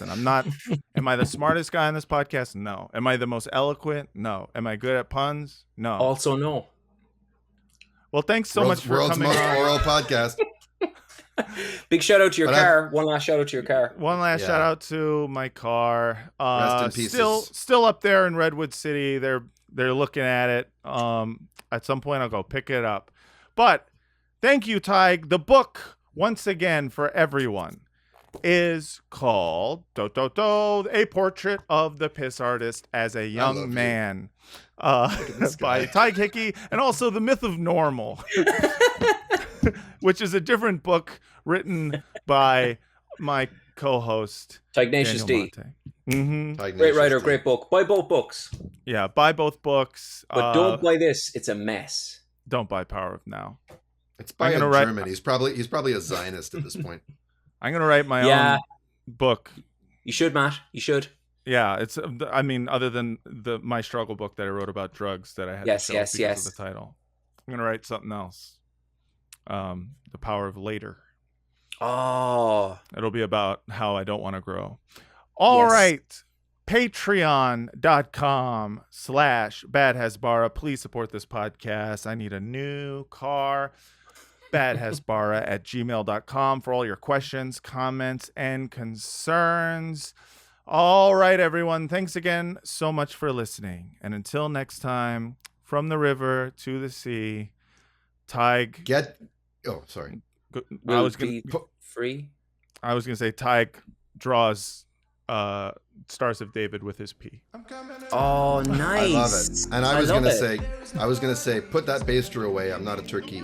I'm not. Am I the smartest guy on this podcast? No. Am I the most eloquent? No. Am I good at puns? No. Also, no. Well, thanks so much for coming most on. oral podcast. Big shout out to your car. One last shout out to your car. One last shout out to my car. Rest in pieces. Still up there in Redwood City. They're looking at it. At some point I'll go pick it up. But thank you, Tadhg. The book, once again, for everyone, is called A Portrait of the Piss Artist as a Young Man by Tadhg Hickey, and also The Myth of Normal, which is a different book written by my co-host Tignacious D. Great writer, great book. Buy both books. Yeah, buy both books. But don't buy this. It's a mess. Don't buy Power of Now. It's by a German. He's probably a Zionist at this point. I'm gonna write my own book. You should, Matt. You should. Yeah, it's. I mean, other than my struggle book that I wrote about drugs that I had to show because of the title, I'm gonna write something else. The Power of Later. Oh, it'll be about how I don't want to grow. All right. Patreon.com/badhasbara. Please support this podcast. I need a new car. badhasbara@gmail.com for all your questions, comments, and concerns. All right, everyone. Thanks again so much for listening. And until next time, from the river to the sea, Tadhg. Oh, sorry. I was going to free. I was going to say Tadhg draws Stars of David with his pee. Oh, nice. I love it. And I was gonna say, put that baster away. I'm not a turkey.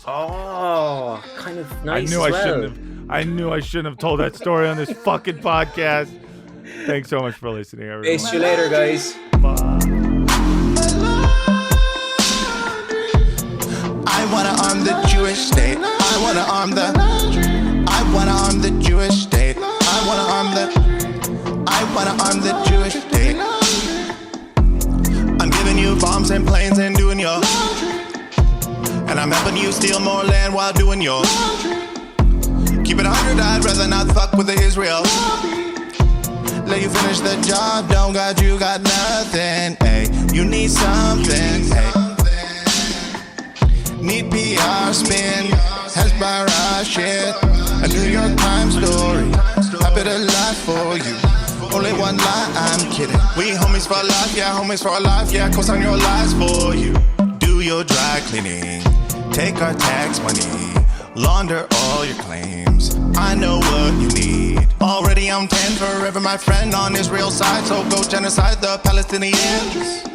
Oh, kind of nice. I knew I shouldn't have told that story on this fucking podcast. Thanks so much for listening, everyone. See you later, guys. Bye. I wanna arm the Jewish state. I wanna arm the Jewish state. I wanna arm the Jewish state. I'm giving you bombs and planes and doing your and I'm helping you steal more land while doing your keep it 100, I'd rather not fuck with the Israel. Let you finish the job, don't got you got nothing, hey. You need something, hey. Need PR spin, Hasbara shit, a New York Times story, happy to lie for you. Only one lie, I'm kidding. We homies for life, yeah, homies for life, yeah. Co-sign your lies for you. Do your dry cleaning, take our tax money, launder all your claims. I know what you need. Already I'm 10 forever, my friend on Israel's side. So go genocide the Palestinians.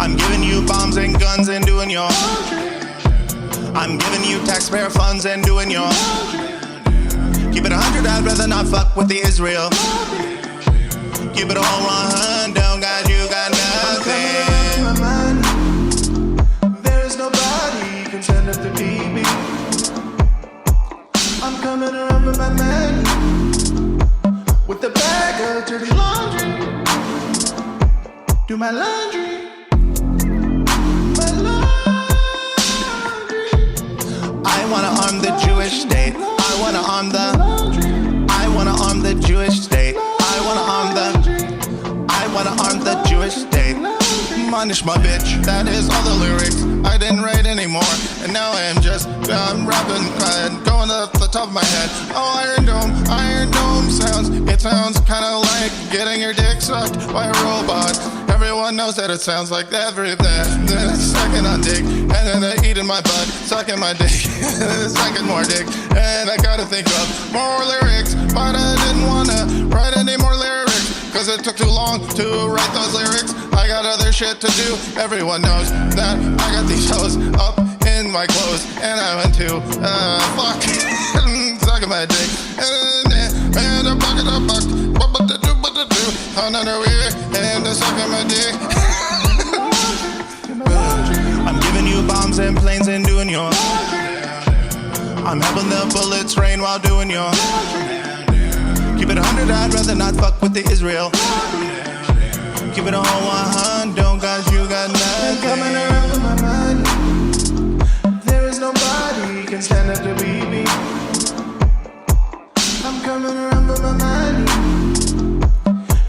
I'm giving you bombs and guns and doing your I'm giving you taxpayer funds and doing your keep it 100, I'd rather not fuck with the Israel. Keep it all 100, don't got you got nothing. There is nobody can send it to Bibi. I'm coming around with my man with the bag of dirty laundry. Do my laundry. I wanna arm the Jewish state. I wanna arm the Jewish state. I wanna arm the Jewish state. Manish my bitch, that is all the lyrics. I didn't write anymore, and now I'm rapping, going off the top of my head. Oh, Iron Dome sounds, it sounds kinda like getting your dick sucked by a robot. Everyone knows that it sounds like everything. Then sucking on dick, and then they're eating my butt, sucking my dick, sucking more dick. And I gotta think of more lyrics, but I didn't wanna write any more lyrics, cause it took too long to write those lyrics. I got other shit to do. Everyone knows that I got these hoes up in my clothes, and I went to fuck, sucking my dick, and a bucket of buck, what to do, on underwear, and sucking my dick. I'm giving you bombs and planes and doing your I'm helping the bullets rain while doing your keep it 100, I'd rather not fuck with the Israel. Keep it on 100, don't got you got nothing. Coming around with my money. There is nobody can stand up to Bibi. I'm coming around with my money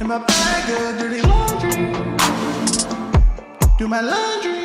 in my bag of dirty laundry. Do my laundry.